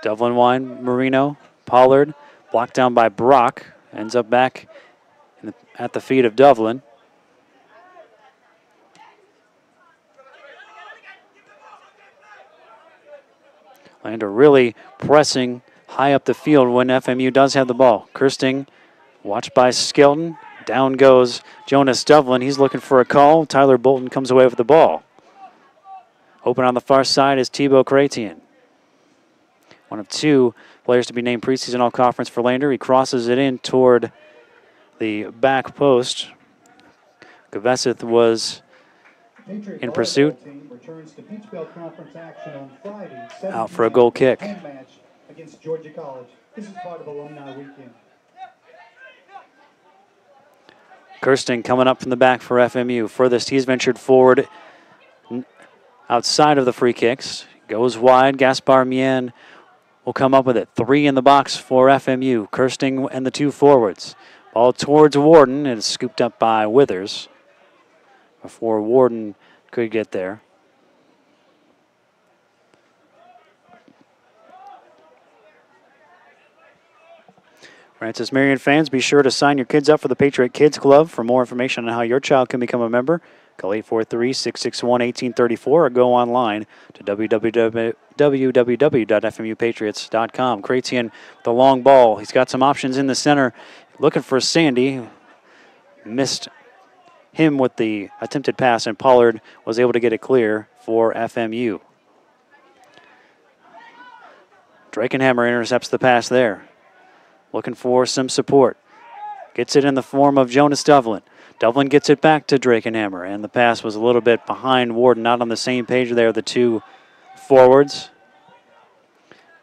Dublin wine, Marino, Pollard, blocked down by Brock, ends up back at the feet of Dublin. Lander really pressing high up the field when FMU does have the ball. Kirsting, watched by Skelton. Down goes Jonas Dublin. He's looking for a call. Tyler Bolton comes away with the ball. Open on the far side is Thibaut Chrétien. One of 2 players to be named preseason all-conference for Lander. He crosses it in toward the back post. Kovacek was in pursuit. Out for a goal kick. Against Georgia College. This is part of Alumni Weekend. Kirsting coming up from the back for FMU. Furthest he's ventured forward outside of the free kicks. Goes wide. Gaspar Mien will come up with it. 3 in the box for FMU. Kirsting and the 2 forwards. Ball towards Warden, and it's scooped up by Withers before Warden could get there. Francis Marion fans, be sure to sign your kids up for the Patriot Kids Club. For more information on how your child can become a member, call 843-661-1834 or go online to www.fmupatriots.com. Chrétien, the long ball. He's got some options in the center. Looking for Sandy. Missed him with the attempted pass, and Pollard was able to get it clear for FMU. Drakenhammer intercepts the pass there. Looking for some support. Gets it in the form of Jonas Dublin. Dublin gets it back to Drakenhammer, and the pass was a little bit behind Warden, not on the same page there, the 2 forwards.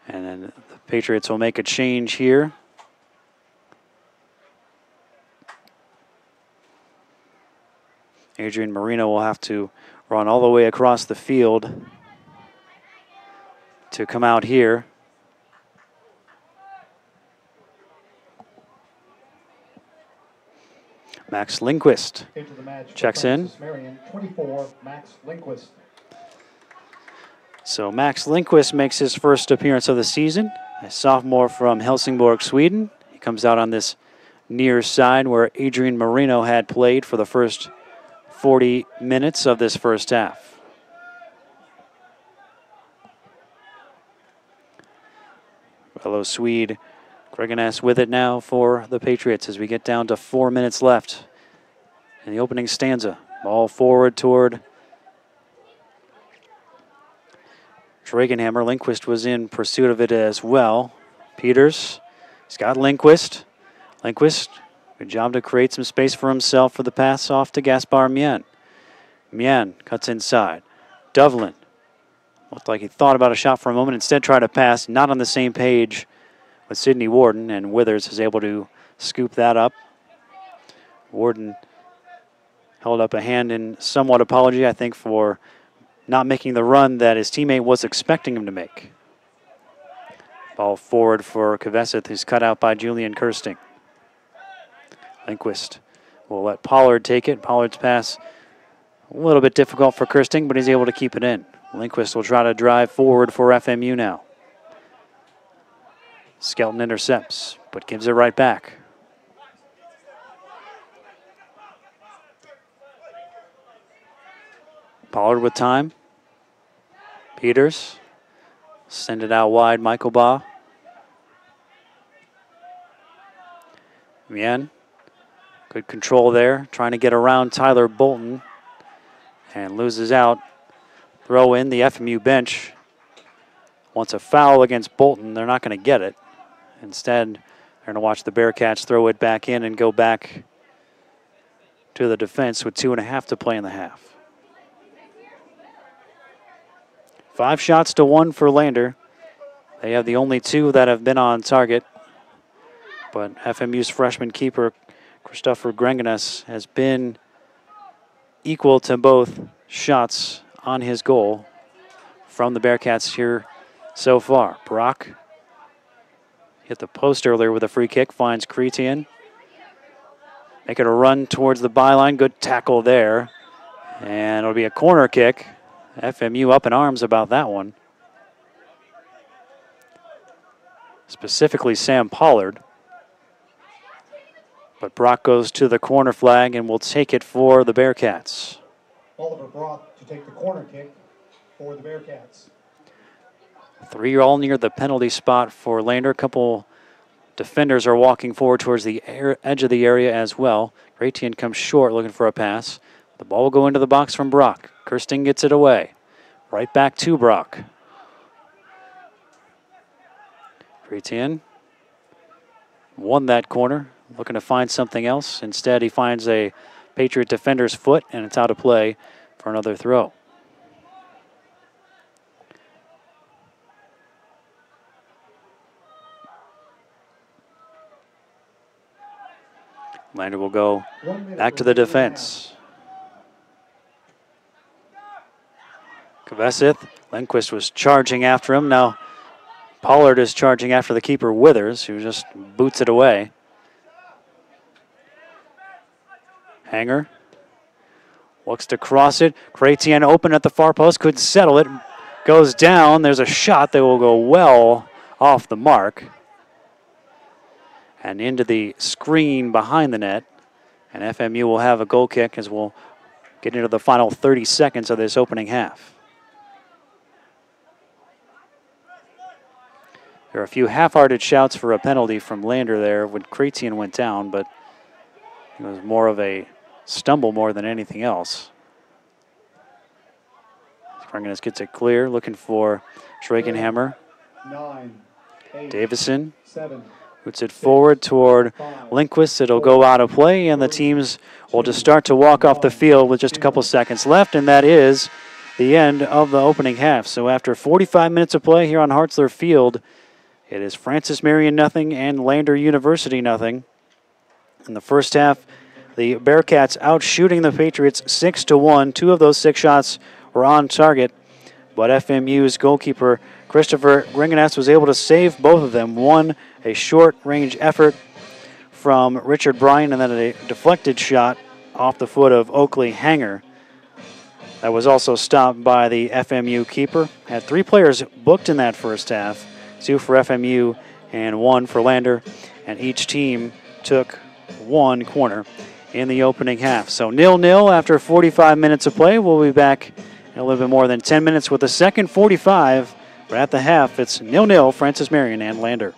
And then the Patriots will make a change here. Adrian Marino will have to run all the way across the field to come out here. Max Lindquist checks in. 24, Max Lindquist. So Max Lindquist makes his first appearance of the season. A sophomore from Helsingborg, Sweden. He comes out on this near side where Adrian Marino had played for the first 40 minutes of this first half. Fellow Swede Greganes with it now for the Patriots as we get down to 4 minutes left in the opening stanza. Ball forward toward Drakenhammer. Lindquist was in pursuit of it as well. Peters, he's got Lindquist. Lindquist, good job to create some space for himself for the pass off to Gaspar Mien. Mien cuts inside. Dublin looked like he thought about a shot for a moment, instead tried to pass, not on the same page with Sidney Warden, and Withers is able to scoop that up. Warden held up a hand in somewhat apology, I think, for not making the run that his teammate was expecting him to make. Ball forward for Kovacek, who's cut out by Julian Kirsting. Lindquist will let Pollard take it. Pollard's pass a little bit difficult for Kirsting, but he's able to keep it in. Lindquist will try to drive forward for FMU now. Skelton intercepts, but gives it right back. Pollard with time. Peters. Send it out wide, Michael Baugh. Mien. Good control there, trying to get around Tyler Bolton. And loses out. Throw in the FMU bench. Wants a foul against Bolton. They're not going to get it. Instead, they're going to watch the Bearcats throw it back in and go back to the defense with 2.5 to play in the half. 5 shots to 1 for Lander. They have the only 2 that have been on target. But FMU's freshman keeper, Christopher Grengenes, has been equal to both shots on his goal from the Bearcats here so far. Brock hit the post earlier with a free kick, finds Cretian. Make it a run towards the byline. Good tackle there. And it'll be a corner kick. FMU up in arms about that one. Specifically Sam Pollard. But Brock goes to the corner flag and will take it for the Bearcats. Oliver Brock to take the corner kick for the Bearcats. 3 all near the penalty spot for Lander. A couple defenders are walking forward towards the edge of the area as well. Gratian comes short looking for a pass. The ball will go into the box from Brock. Kirsting gets it away. Right back to Brock. Gratian won that corner. Looking to find something else. Instead, he finds a Patriot defender's foot, and it's out of play for another throw. Lander will go back to the defense. Kvesith. Lindquist was charging after him. Now Pollard is charging after the keeper, Withers, who just boots it away. Hanger looks to cross it. Cretian open at the far post, couldn't settle it. Goes down. There's a shot that will go well off the mark and into the screen behind the net. And FMU will have a goal kick as we'll get into the final 30 seconds of this opening half. There are a few half-hearted shouts for a penalty from Lander there when Cretian went down, but it was more of a stumble more than anything else. Grengenes gets it clear, looking for Schragenhammer. 9, 8, Davison 7, puts it forward toward Lindquist. It'll go out of play, and the teams will just start to walk off the field with just a couple seconds left, and that is the end of the opening half. So after 45 minutes of play here on Hartzler Field, it is Francis Marion nothing and Lander University nothing. In the first half, the Bearcats out shooting the Patriots 6-1. 2 of those 6 shots were on target, but FMU's goalkeeper Christopher Grengenes was able to save both of them. One, a short-range effort from Richard Bryan, and then a deflected shot off the foot of Oakley Hanger. That was also stopped by the FMU keeper. Had 3 players booked in that first half, 2 for FMU and 1 for Lander, and each team took 1 corner in the opening half. So 0-0 after 45 minutes of play. We'll be back in a little bit more than 10 minutes with the second 45. But at the half, it's 0-0, Francis Marion and Lander.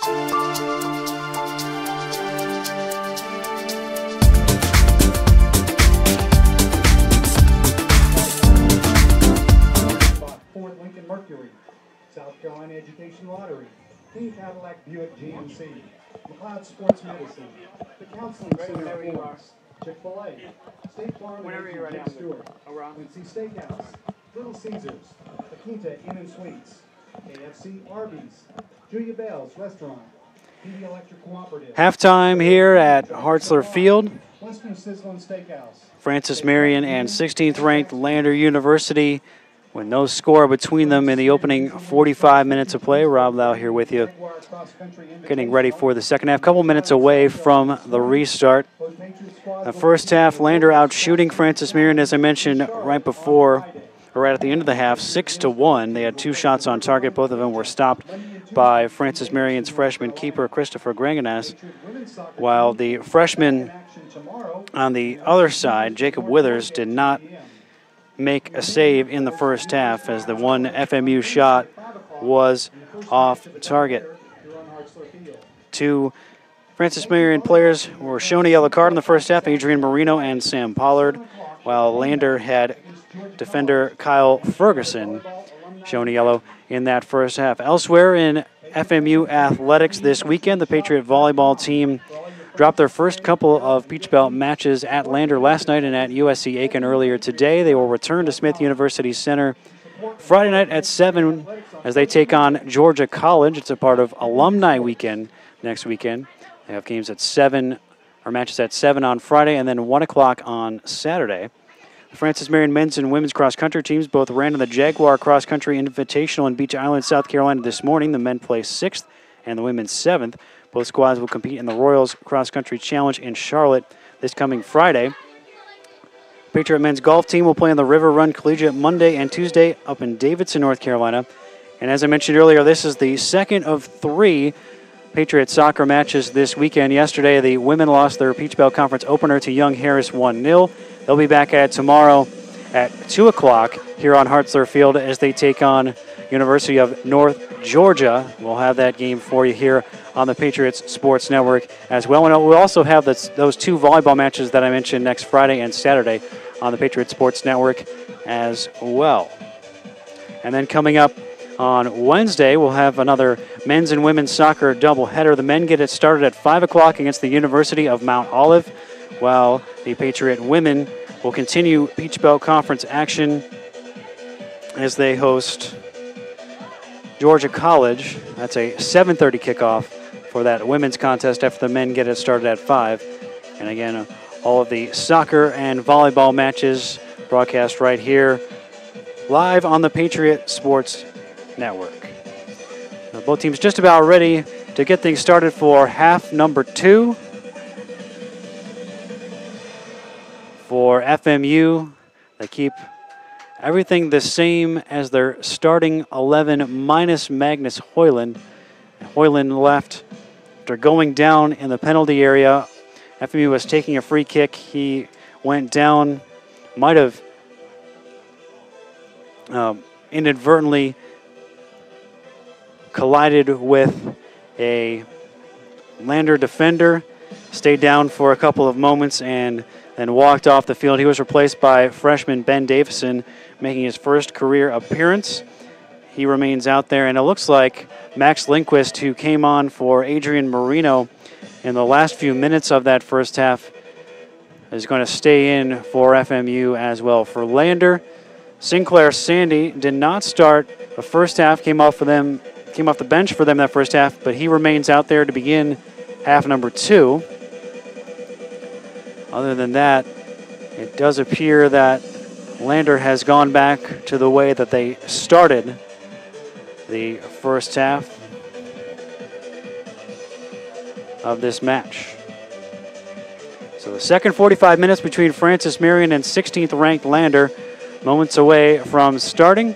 Ford Lincoln Mercury, South Carolina Education Lottery, King Cadillac Buick GMC, McLeod Sports Medicine, the Counseling Center Force, Chick-fil-A, State Farm and Agent Jim Stewart, Quincy Steakhouse, Little Caesars, La Quinta Inn and Suites, KFC Arby's, Julia Bell's Restaurant, PD Electric Cooperative. Halftime here at Hartzler Field. Western Sizzlin Steakhouse. Francis Marion and 16th ranked Lander University with no score between them in the opening 45 minutes of play. Rob Lau here with you, getting ready for the second half. Couple minutes away from the restart. The first half, Lander out shooting Francis Marion, as I mentioned right before, or right at the end of the half, 6-1. They had 2 shots on target. Both of them were stopped by Francis Marion's freshman keeper, Christopher Granganas, while the freshman on the other side, Jacob Withers, did not make a save in the first half as the one FMU shot was off target. 2 Francis Marion players were shown a yellow card in the first half, Adrian Marino and Sam Pollard, while Lander had defender Kyle Ferguson shown a yellow in that first half. Elsewhere in FMU athletics this weekend, the Patriot volleyball team dropped their first couple of Peach Belt matches at Lander last night and at USC Aiken earlier today. They will return to Smith University Center Friday night at 7 as they take on Georgia College. It's a part of Alumni Weekend next weekend. They have games at 7, or matches at 7 on Friday and then 1 o'clock on Saturday. The Francis Marion men's and women's cross-country teams both ran in the Jaguar Cross Country Invitational in Beach Island, South Carolina this morning. The men placed 6th and the women 7th. Both squads will compete in the Royals Cross Country Challenge in Charlotte this coming Friday. Patriot men's golf team will play in the River Run Collegiate Monday and Tuesday up in Davidson, North Carolina. And as I mentioned earlier, this is the second of 3 Patriot soccer matches this weekend. Yesterday, the women lost their Peach Belt Conference opener to Young Harris 1-0. They'll be back at it tomorrow at 2 o'clock here on Hartzler Field as they take on University of North Georgia. We'll have that game for you here on the Patriots Sports Network as well. And we'll also have those 2 volleyball matches that I mentioned next Friday and Saturday on the Patriots Sports Network as well. And then coming up on Wednesday, we'll have another men's and women's soccer doubleheader. The men get it started at 5 o'clock against the University of Mount Olive, while the Patriot women will continue Peach Belt Conference action as they host Georgia College. That's a 7:30 kickoff for that women's contest after the men get it started at 5. And again, all of the soccer and volleyball matches broadcast right here live on the Patriot Sports Network. Now, both teams just about ready to get things started for half number 2. For FMU, they keep everything the same as their starting 11 minus Magnus Hoyland. Hoyland left after going down in the penalty area. FMU was taking a free kick. He went down, might have inadvertently collided with a Lander defender, stayed down for a couple of moments, and then walked off the field. He was replaced by freshman Ben Davison, making his first career appearance. He remains out there, and it looks like Max Lindquist, who came on for Adrian Marino in the last few minutes of that first half, is going to stay in for FMU as well. For Lander, Sinclair Sandy did not start the first half, came off the bench for them that first half, but he remains out there to begin half number 2. Other than that, it does appear that Lander has gone back to the way that they started the first half of this match. So the second 45 minutes between Francis Marion and 16th ranked Lander, moments away from starting.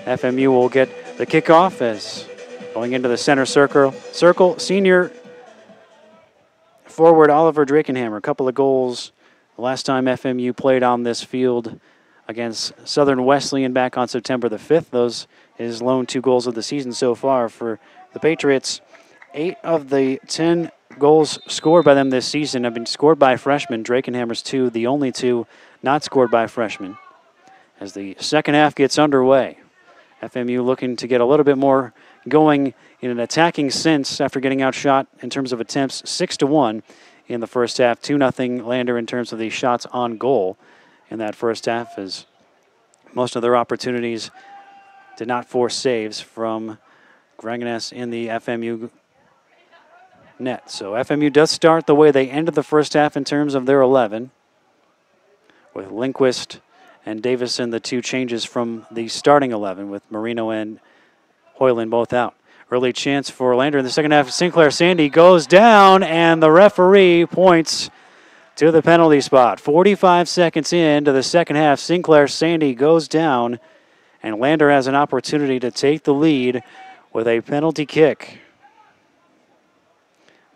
FMU will get the kickoff as going into the center circle. Senior forward Oliver Drakenhammer, a couple of goals the last time FMU played on this field against Southern Wesleyan back on September the 5th. Those his lone 2 goals of the season so far for the Patriots. 8 of the 10 goals scored by them this season have been scored by freshmen. Drakenhammer's 2, the only 2 not scored by freshmen. As the second half gets underway, FMU looking to get a little bit more going in an attacking sense after getting outshot in terms of attempts 6-1 in the first half. 2-0 Lander in terms of the shots on goal in that first half, as most of their opportunities did not force saves from Granganess in the FMU net. So FMU does start the way they ended the first half in terms of their 11, with Lindquist and Davison the 2 changes from the starting 11, with Marino and Hoyland both out. Early chance for Lander in the second half. Sinclair Sandy goes down, and the referee points to the penalty spot. 45 seconds into the second half, Sinclair Sandy goes down, and Lander has an opportunity to take the lead with a penalty kick.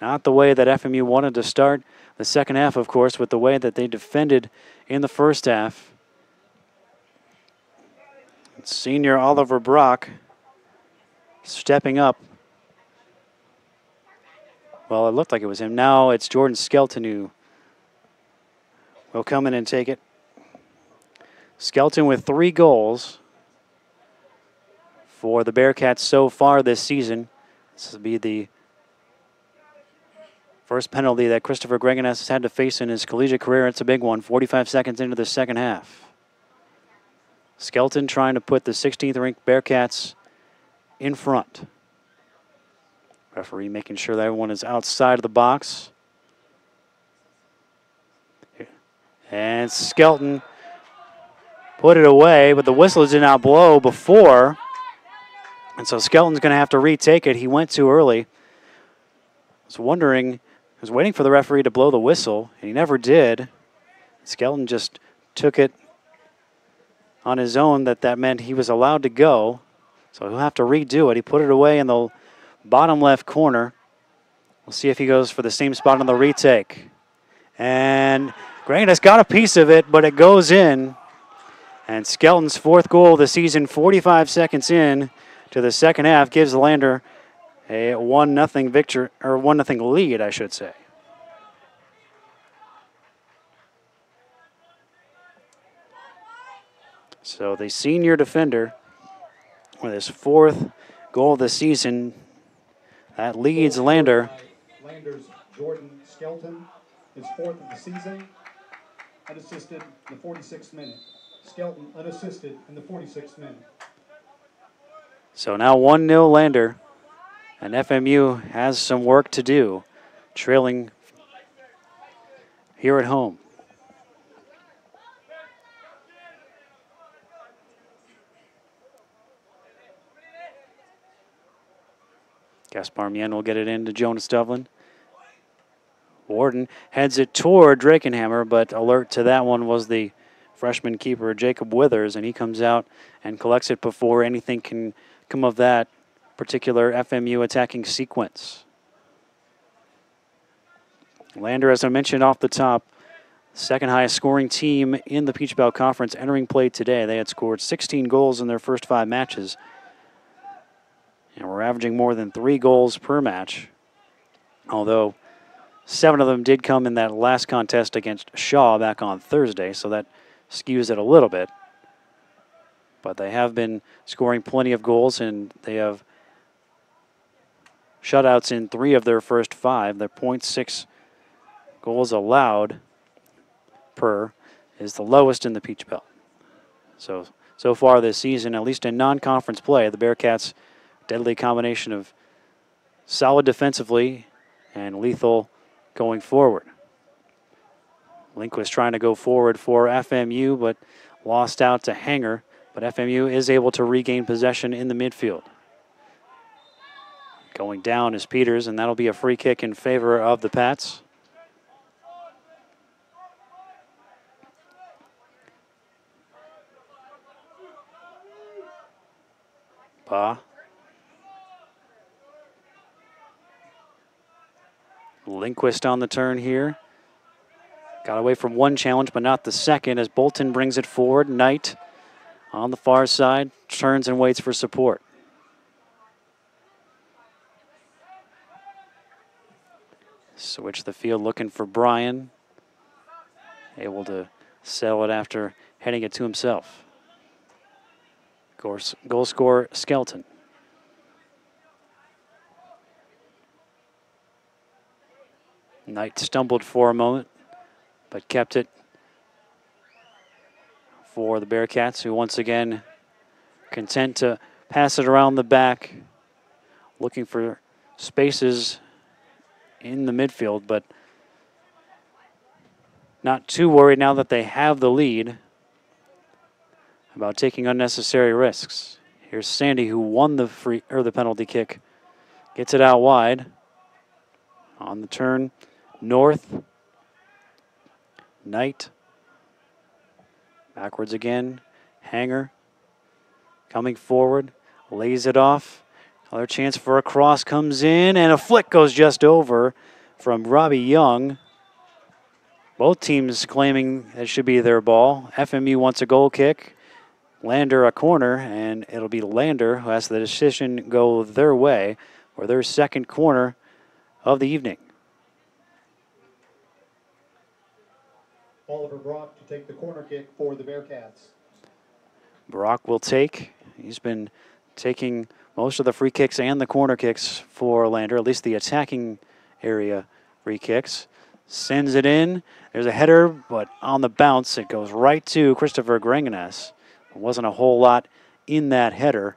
Not the way that FMU wanted to start the second half, of course, with the way that they defended in the first half. Senior Oliver Brock stepping up. Well, it looked like it was him. Now it's Jordan Skelton who will come in and take it. Skelton with 3 goals for the Bearcats so far this season. This will be the first penalty that Christopher Greganes has had to face in his collegiate career. It's a big one, 45 seconds into the second half. Skelton trying to put the 16th ranked Bearcats in front. Referee making sure that everyone is outside of the box. And Skelton put it away, but the whistle did not blow before. And so Skelton's going to have to retake it. He went too early. Was waiting for the referee to blow the whistle, and he never did. Skelton just took it on his own. That meant he was allowed to go. So he'll have to redo it. He put it away in the bottom left corner. We'll see if he goes for the same spot on the retake. And Granganess got a piece of it, but it goes in. And Skelton's 4th goal of the season, 45 seconds in to the second half, gives Lander a 1-0 victory, or 1-0 lead, I should say. So the senior defender with his 4th goal of the season, that leads Lander. Lander's Jordan Skelton, his 4th of the season, unassisted in the 46th minute. Skelton unassisted in the 46th minute. So now 1-0 Lander, and FMU has some work to do, trailing here at home. Gaspar Mien will get it into Jonas Devlin. Warden heads it toward Drakenhammer, but alert to that one was the freshman keeper, Jacob Withers, and he comes out and collects it before anything can come of that particular FMU attacking sequence. Lander, as I mentioned off the top, second highest scoring team in the Peach Belt Conference entering play today. They had scored 16 goals in their first 5 matches. And we're averaging more than 3 goals per match, although 7 of them did come in that last contest against Shaw back on Thursday, so that skews it a little bit. But they have been scoring plenty of goals, and they have shutouts in 3 of their first 5. Their .6 goals allowed per is the lowest in the Peach Belt. So far this season, at least in non-conference play, the Bearcats' deadly combination of solid defensively and lethal going forward. Lindquist trying to go forward for FMU, but lost out to Hanger. But FMU is able to regain possession in the midfield. Going down is Peters, and that'll be a free kick in favor of the Pats. Ba. Lindquist on the turn here. Got away from one challenge, but not the second, as Bolton brings it forward. Knight on the far side, turns and waits for support. Switch the field looking for Bryan. Able to settle it after heading it to himself. Goal scorer, Skelton. Knight stumbled for a moment, but kept it for the Bearcats, who once again content to pass it around the back, looking for spaces in the midfield, but not too worried now that they have the lead about taking unnecessary risks. Here's Sandy, who won the penalty kick, gets it out wide. On the turn, North. Knight. Backwards again. Hanger. Coming forward. Lays it off. Another chance for a cross comes in, and a flick goes just over from Robbie Young. Both teams claiming it should be their ball. FMU wants a goal kick. Lander a corner, and it'll be Lander who has the decision go their way for their second corner of the evening. Oliver Brock to take the corner kick for the Bearcats. Brock will take. He's been taking most of the free kicks and the corner kicks for Lander, at least the attacking area free kicks. Sends it in. There's a header, but on the bounce, it goes right to Christopher Granganes. There wasn't a whole lot in that header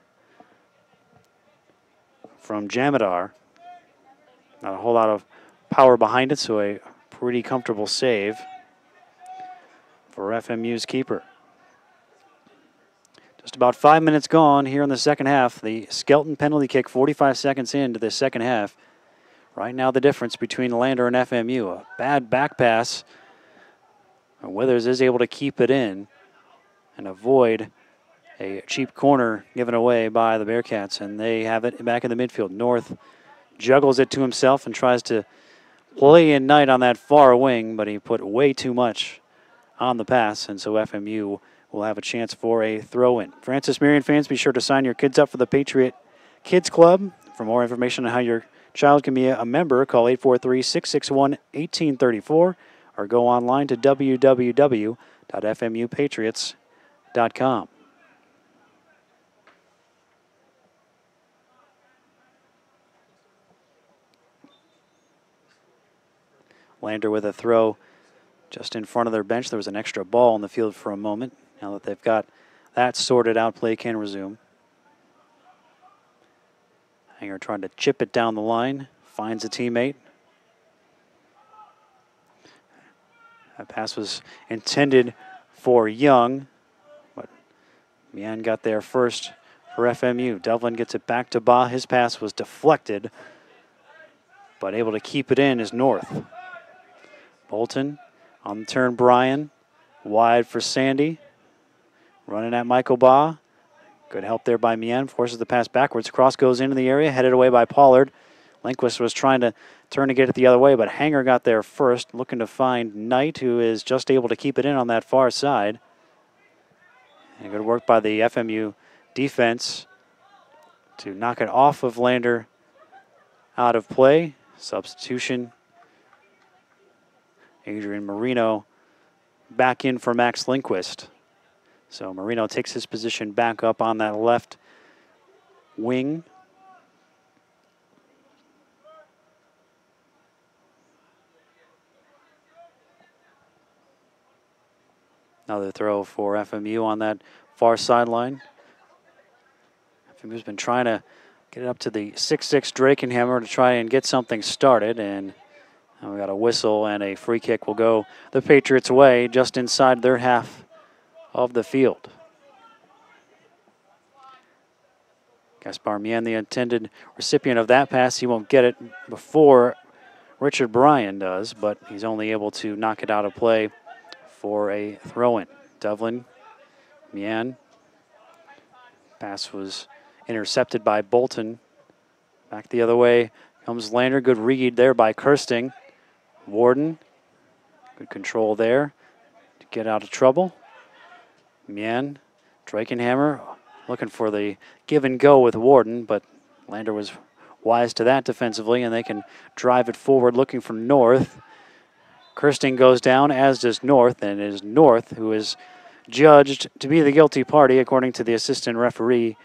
from Jamadar. Not a whole lot of power behind it, so a pretty comfortable save for FMU's keeper. Just about 5 minutes gone here in the second half. The Skelton penalty kick 45 seconds into the second half. Right now the difference between Lander and FMU. A bad back pass. Withers is able to keep it in and avoid a cheap corner given away by the Bearcats, and they have it back in the midfield. North juggles it to himself and tries to play in Knight on that far wing, but he put way too much on the pass, and so FMU will have a chance for a throw-in. Francis Marion fans, be sure to sign your kids up for the Patriot Kids Club. For more information on how your child can be a member, call 843-661-1834 or go online to www.fmupatriots.com. Lander with a throw just in front of their bench. There was an extra ball on the field for a moment. Now that they've got that sorted out, play can resume. Hanger trying to chip it down the line. Finds a teammate. That pass was intended for Young, but Mian got there first for FMU. Devlin gets it back to Ba. His pass was deflected, but able to keep it in is North. Bolton on the turn, Bryan. Wide for Sandy. Running at Michael Ba. Good help there by Mian. Forces the pass backwards. Cross goes into the area. Headed away by Pollard. Lindquist was trying to turn to get it the other way, but Hanger got there first. Looking to find Knight, who is just able to keep it in on that far side. And good work by the FMU defense to knock it off of Lander out of play. Substitution. Adrian Marino back in for Max Lindquist. So Marino takes his position back up on that left wing. Another throw for FMU on that far sideline. FMU's been trying to get it up to the 6'6" Drakenhammer to try and get something started, and we got a whistle, and a free kick will go the Patriots' way just inside their half of the field. Gaspar Mian, the intended recipient of that pass. He won't get it before Richard Bryan does, but he's only able to knock it out of play for a throw-in. Devlin, Mian. Pass was intercepted by Bolton. Back the other way comes Lander. Good read there by Kirsting. Warden, good control there to get out of trouble. Mian, Drakenhammer looking for the give and go with Warden, but Lander was wise to that defensively, and they can drive it forward looking for North. Kirsting goes down, as does North, and it is North who is judged to be the guilty party, according to the assistant referee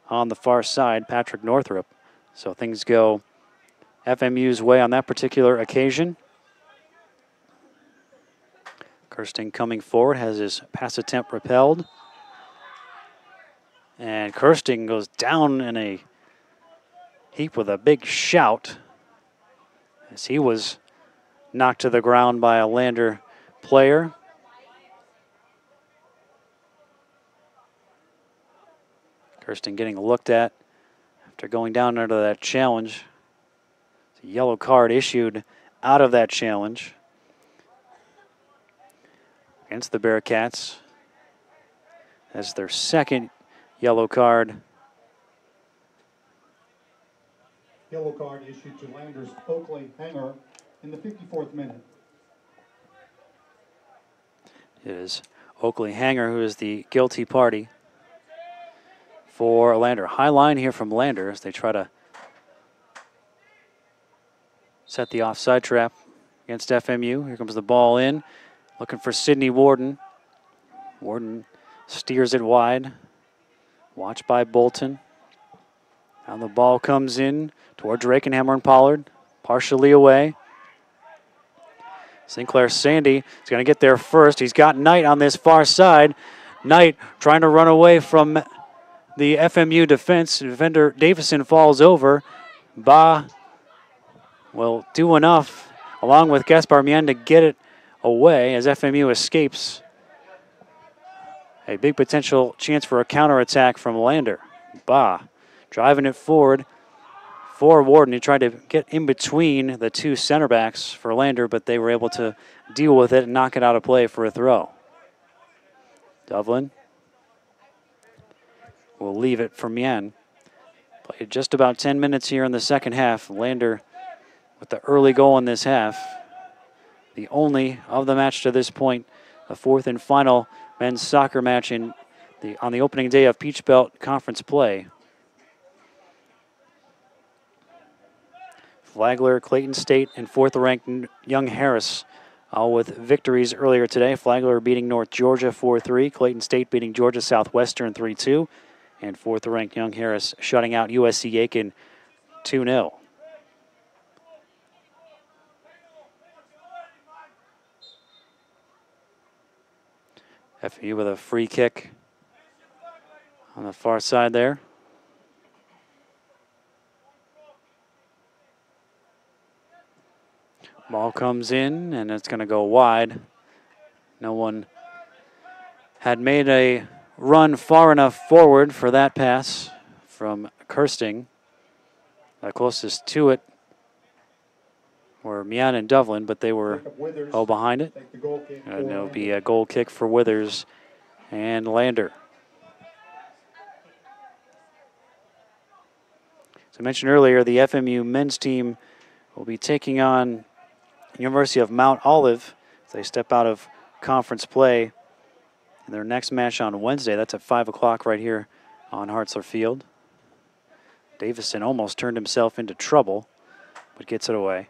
on the far side, Patrick Northrup. So things go FMU's way on that particular occasion. Kirsting coming forward, has his pass attempt repelled. And Kirsting goes down in a heap with a big shout as he was knocked to the ground by a Lander player. Kirsting getting looked at after going down under that challenge. A yellow card issued out of that challenge against the Bearcats. That's their second yellow card. Yellow card issued to Lander's Oakley Hanger in the 54th minute. It is Oakley Hanger who is the guilty party for Lander. High line here from Lander as they try to set the offside trap against FMU. Here comes the ball in, looking for Sidney Warden. Warden steers it wide. Watched by Bolton. Now the ball comes in toward Drakenhammer and Pollard, partially away. Sinclair Sandy is going to get there first. He's got Knight on this far side. Knight trying to run away from the FMU defense. Defender Davison falls over. Ba will do enough, along with Gaspar Mian, to get it away as FMU escapes. A big potential chance for a counterattack from Lander. Ba driving it forward for Warden. He tried to get in between the two center backs for Lander, but they were able to deal with it and knock it out of play for a throw. Devlin will leave it for Mian. Played just about 10 minutes here in the second half. Lander with the early goal in this half. The only of the match to this point. The fourth and final men's soccer match on the opening day of Peach Belt Conference play. Flagler, Clayton State, and fourth-ranked Young Harris, all with victories earlier today. Flagler beating North Georgia 4-3, Clayton State beating Georgia Southwestern 3-2, and fourth-ranked Young Harris shutting out USC Aiken 2-0. FU with a free kick on the far side there. Ball comes in, and it's going to go wide. No one had made a run far enough forward for that pass from Kirsting. The closest to it were Mian and Devlin, but they were behind it. And it'll be a goal kick for Withers and Lander. As I mentioned earlier, the FMU men's team will be taking on University of Mount Olive as they step out of conference play in their next match on Wednesday. That's at 5 o'clock right here on Hartzler Field. Davison almost turned himself into trouble, but gets it away.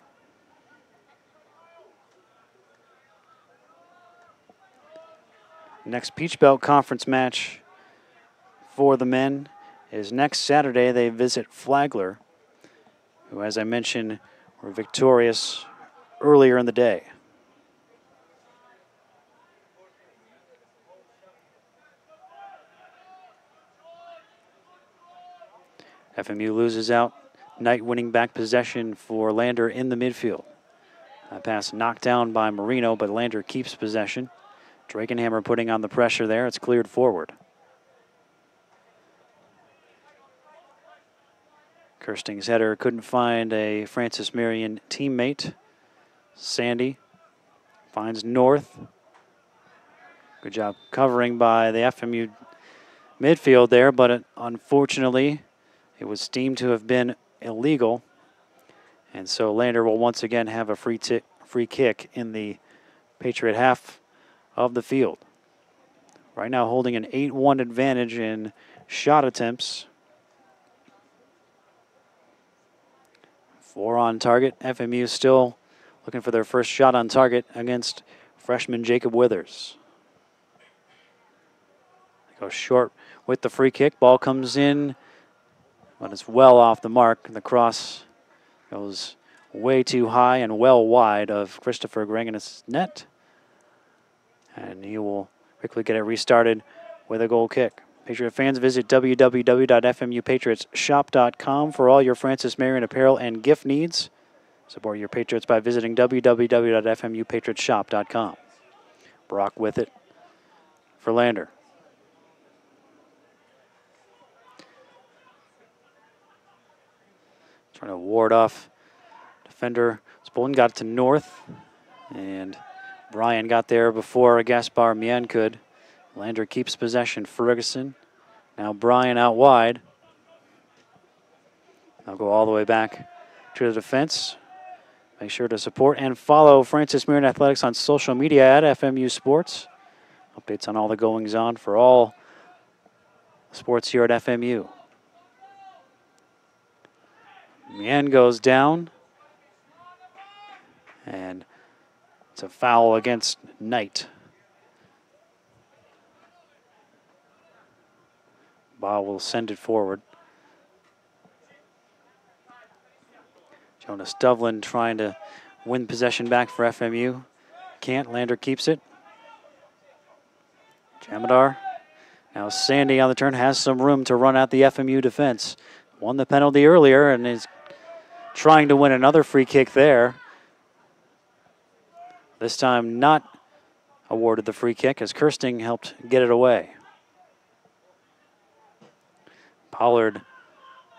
Next Peach Belt Conference match for the men is next Saturday. They visit Flagler, who, as I mentioned, were victorious earlier in the day. FMU loses out. Knight winning back possession for Lander in the midfield. A pass knocked down by Marino, but Lander keeps possession. Drakenhammer putting on the pressure there. It's cleared forward. Kirsting's header couldn't find a Francis Marion teammate. Sandy finds North. Good job covering by the FMU midfield there, but unfortunately it was deemed to have been illegal. And so Lander will once again have a free kick in the Patriot half of the field. Right now holding an 8-1 advantage in shot attempts. 4 on target. FMU still looking for their first shot on target against freshman Jacob Withers. They go short with the free kick. Ball comes in, but it's well off the mark. The cross goes way too high and well wide of Christopher Greganus' net. And he will quickly get it restarted with a goal kick. Patriot fans, visit www.FMUPatriotsShop.com for all your Francis Marion apparel and gift needs. Support your Patriots by visiting www.FMUPatriotsShop.com. Brock with it for Lander. Trying to ward off defender. Spolden got it to North, and Brian got there before Gaspar Mien could. Lander keeps possession. Ferguson. Now Brian out wide. I'll go all the way back to the defense. Make sure to support and follow Francis Marion Athletics on social media at FMU Sports. Updates on all the goings on for all sports here at FMU. Mien goes down. And it's a foul against Knight. Ball will send it forward. Jonas Dovlin trying to win possession back for FMU. Can't. Lander keeps it. Jamadar. Now Sandy on the turn has some room to run out the FMU defense. Won the penalty earlier and is trying to win another free kick there. This time not awarded the free kick as Kirsting helped get it away. Pollard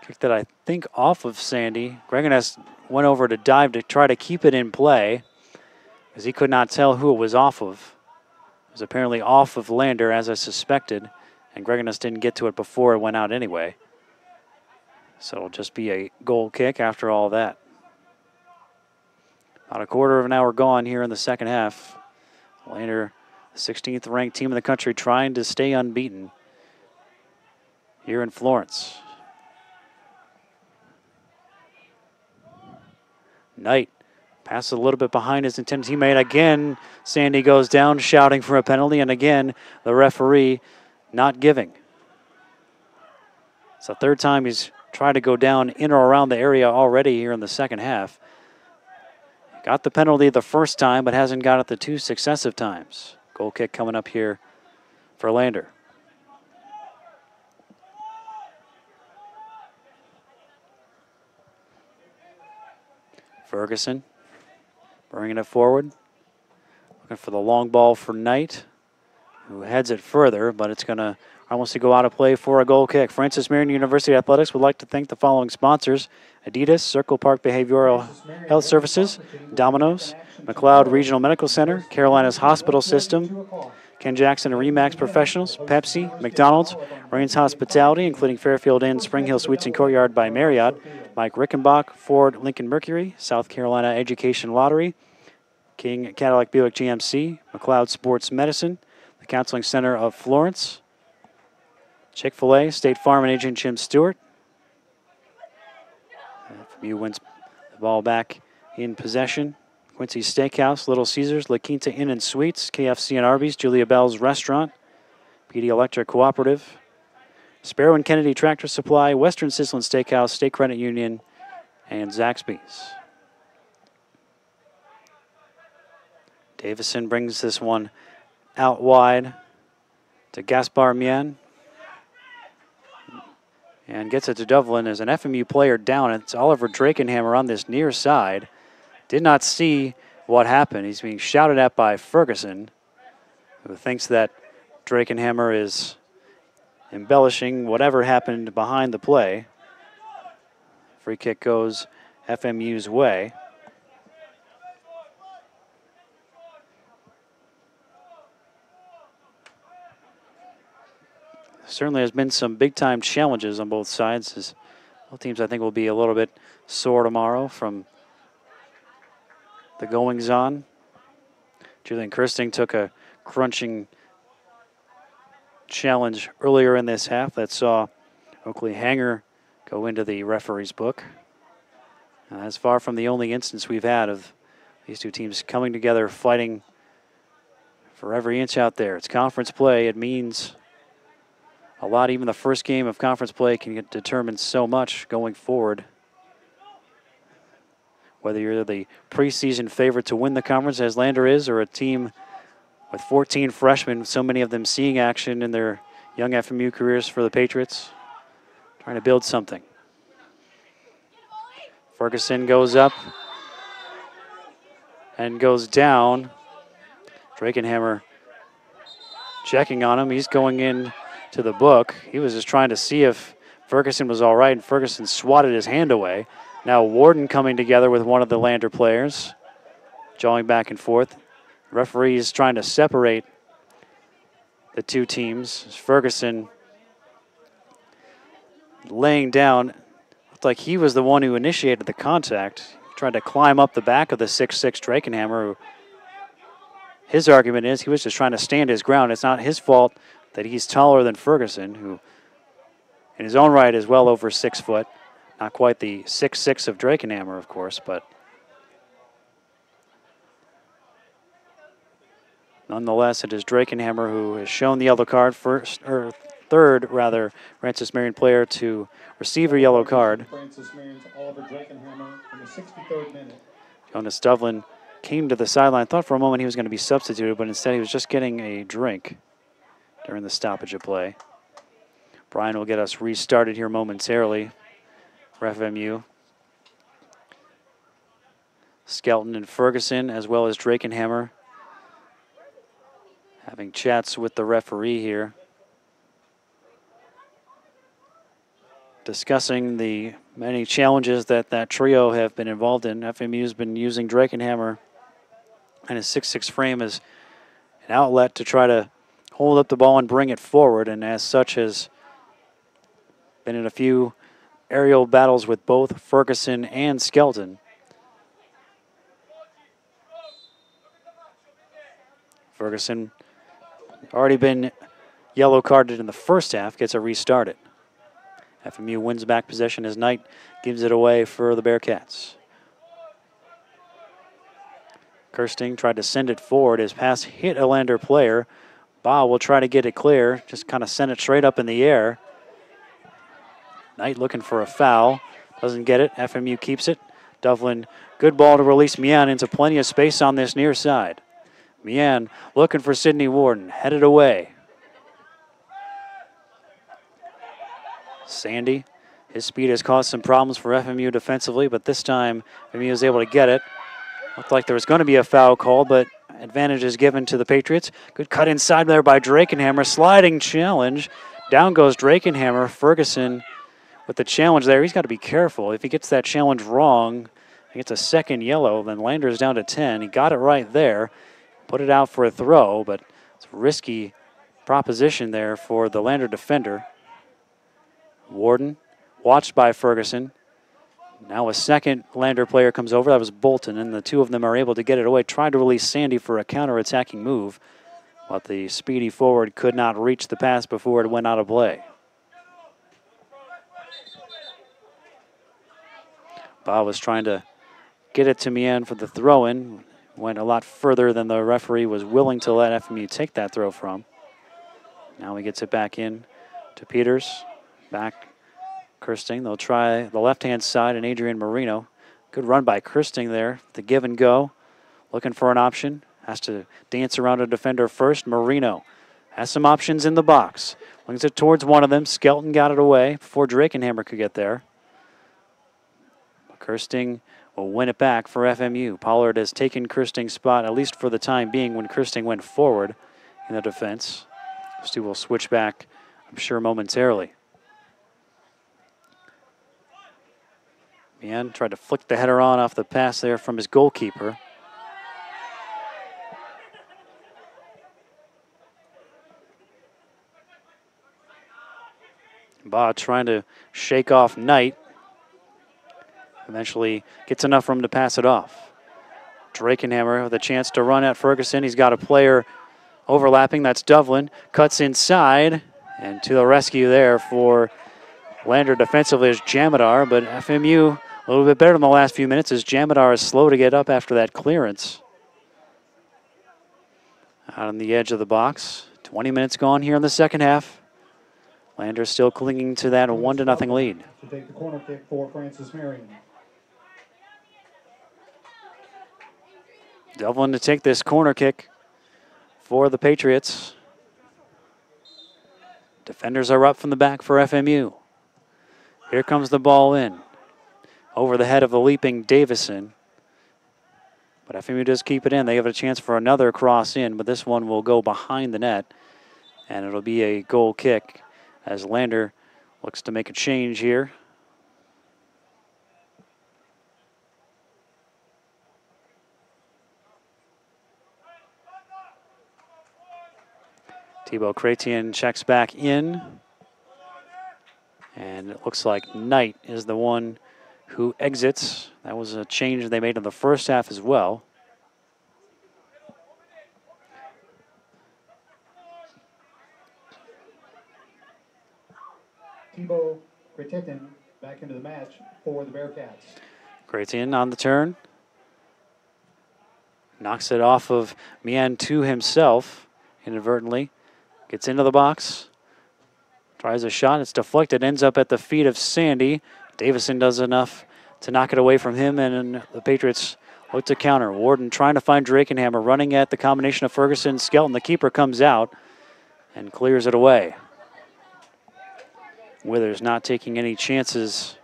kicked it, I think, off of Sandy. Greganess went over to dive to try to keep it in play as he could not tell who it was off of. It was apparently off of Lander, as I suspected, and Greganess didn't get to it before it went out anyway. So it'll just be a goal kick after all that. About a quarter of an hour gone here in the second half. Lander, the 16th ranked team in the country, trying to stay unbeaten here in Florence. Knight passes a little bit behind his intended teammate. Again, Sandy goes down shouting for a penalty, and again, the referee not giving. It's the third time he's tried to go down in or around the area already here in the second half. Got the penalty the first time, but hasn't got it the 2 successive times. Goal kick coming up here for Lander. Ferguson bringing it forward. Looking for the long ball for Knight, who heads it further, but it's going to almost go out of play for a goal kick. Francis Marion University Athletics would like to thank the following sponsors: Adidas, Circle Park Behavioral Health Services, Domino's, McLeod Regional Medical Center, Carolina's Hospital System, Ken Jackson and Remax Professionals, Pepsi, McDonald's, Rains Hospitality, including Fairfield Inn, Spring Hill Suites and Courtyard by Marriott, Mike Rickenbach, Ford Lincoln Mercury, South Carolina Education Lottery, King Cadillac Buick GMC, McLeod Sports Medicine, the Counseling Center of Florence, Chick-fil-A, State Farm and Agent Jim Stewart. FMU wins the ball back in possession. Quincy's Steakhouse, Little Caesars, La Quinta Inn and Suites, KFC and Arby's, Julia Bell's Restaurant, PD Electric Cooperative, Sparrow and Kennedy Tractor Supply, Western Sizzlin Steakhouse, State Credit Union, and Zaxby's. Davison brings this one out wide to Gaspar Mien. And gets it to Dovlin as an FMU player down. It's Oliver Drakenhammer on this near side. Did not see what happened. He's being shouted at by Ferguson, who thinks that Drakenhammer is embellishing whatever happened behind the play. Free kick goes FMU's way. Certainly has been some big-time challenges on both sides, as both teams, I think, will be a little bit sore tomorrow from the goings-on. Julian Kirsting took a crunching challenge earlier in this half that saw Oakley Hanger go into the referee's book. That's far from the only instance we've had of these two teams coming together, fighting for every inch out there. It's conference play. It means a lot. Even the first game of conference play can determine so much going forward. Whether you're the preseason favorite to win the conference, as Lander is, or a team with 14 freshmen, so many of them seeing action in their young FMU careers for the Patriots, trying to build something. Ferguson goes up and goes down. Drakenhammer checking on him. He's going in to the book. He was just trying to see if Ferguson was all right, and Ferguson swatted his hand away. Now Warden coming together with one of the Lander players, jawing back and forth. Referee is trying to separate the two teams. Ferguson laying down. Looked like he was the one who initiated the contact. Tried to climb up the back of the 6'6" Drakenhammer. His argument is he was just trying to stand his ground. It's not his fault that he's taller than Ferguson, who in his own right is well over 6 foot. Not quite the 6'6" of Drakenhammer, of course, but nonetheless, it is Drakenhammer who has shown the yellow card, third Francis Marion player to receive a yellow card. Francis Marion's Oliver Drakenhammer in the 63rd minute. Jonas Dovlin came to the sideline. Thought for a moment he was going to be substituted, but instead he was just getting a drink during the stoppage of play. Brian will get us restarted here momentarily for FMU. Skelton and Ferguson, as well as Drakenhammer, having chats with the referee here, discussing the many challenges that trio have been involved in. FMU's been using Drakenhammer and his 6'6" frame as an outlet to try to hold up the ball and bring it forward, and as such has been in a few aerial battles with both Ferguson and Skelton. Ferguson already been yellow carded in the first half, gets it restarted. FMU wins back possession as Knight gives it away for the Bearcats. Kirsting tried to send it forward. His pass hit a Lander player. Ba will try to get it clear, just kind of send it straight up in the air. Knight looking for a foul, doesn't get it. FMU keeps it. Dovlin, good ball to release Mian into plenty of space on this near side. Mian looking for Sidney Warden, headed away. Sandy, his speed has caused some problems for FMU defensively, but this time FMU is able to get it. Looked like there was going to be a foul call, but advantage is given to the Patriots. Good cut inside there by Drakenhammer, sliding challenge. Down goes Drakenhammer. Ferguson with the challenge there. He's got to be careful. If he gets that challenge wrong, he gets a second yellow, then Lander's down to 10. He got it right there, put it out for a throw, but it's a risky proposition there for the Lander defender. Warden, watched by Ferguson. Now a second Lander player comes over. That was Bolton, and the two of them are able to get it away. Tried to release Sandy for a counter-attacking move, but the speedy forward could not reach the pass before it went out of play. Bob was trying to get it to Mian for the throw-in. Went a lot further than the referee was willing to let FMU take that throw from. Now he gets it back in to Peters. Back Kirsting. They'll try the left-hand side and Adrian Marino. Good run by Kirsting there. The give and go. Looking for an option. Has to dance around a defender first. Marino has some options in the box. Brings it towards one of them. Skelton got it away before Drakenhammer could get there. Kirsting will win it back for FMU. Pollard has taken Kirsting's spot, at least for the time being, when Kirsting went forward in the defense. Stu will switch back, I'm sure, momentarily. Mian tried to flick the header on off the pass there from his goalkeeper. Ba trying to shake off Knight. Eventually gets enough room to pass it off. Drakenhammer with a chance to run at Ferguson. He's got a player overlapping. That's Dovlin. Cuts inside. And to the rescue there for Lander defensively is Jamadar. But FMU A little bit better in the last few minutes as Jamadar is slow to get up after that clearance. Out on the edge of the box. 20 minutes gone here in the second half. Lander still clinging to that 1-0 lead. To take the corner kick for Francis Marion. Devlin to take this corner kick for the Patriots. Defenders are up from the back for FMU. Here comes the ball in. Over the head of the leaping Davison. But FMU does keep it in. They have a chance for another cross in, but this one will go behind the net. And it'll be a goal kick as Lander looks to make a change here. Thibaut Chrétien checks back in. And it looks like Knight is the one who exits. That was a change they made in the first half as well. Thibaut Chrétien back into the match for the Bearcats. Chrétien on the turn. Knocks it off of Miantou himself inadvertently. Gets into the box. Tries a shot. It's deflected. Ends up at the feet of Sandy. Davison does enough to knock it away from him, and the Patriots look to counter. Warden trying to find Drakenhammer, running at the combination of Ferguson and Skelton. The keeper comes out and clears it away. Withers not taking any chances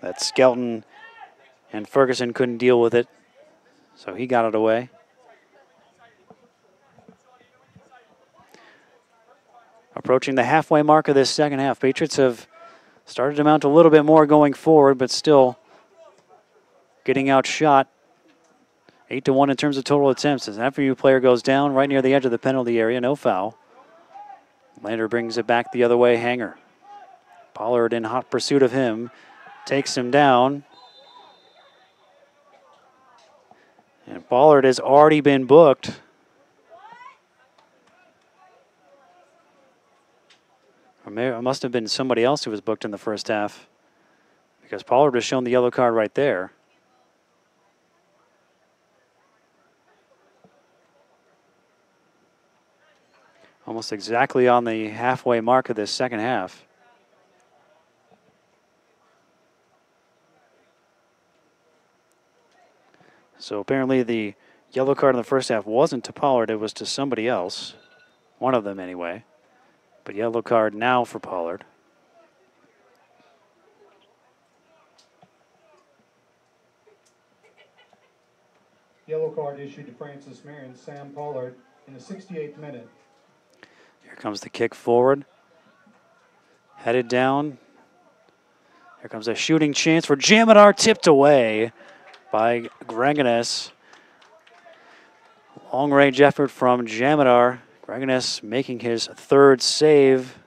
that Skelton and Ferguson couldn't deal with it, so he got it away. Approaching the halfway mark of this second half. Patriots have started to mount a little bit more going forward, but still getting outshot. 8-1 in terms of total attempts. As an FMU player goes down right near the edge of the penalty area, no foul. Lander brings it back the other way, Hanger. Pollard in hot pursuit of him. Takes him down. And Pollard has already been booked. Or maybe it must have been somebody else who was booked in the first half, because Pollard was shown the yellow card right there. Almost exactly on the halfway mark of this second half. So apparently the yellow card in the first half wasn't to Pollard, it was to somebody else. One of them anyway. But yellow card now for Pollard. Yellow card issued to Francis Marion, Sam Pollard, in the 68th minute. Here comes the kick forward. Headed down. Here comes a shooting chance for Jamadar, tipped away by Greganes. Long range effort from Jamadar. Greganes making his third save.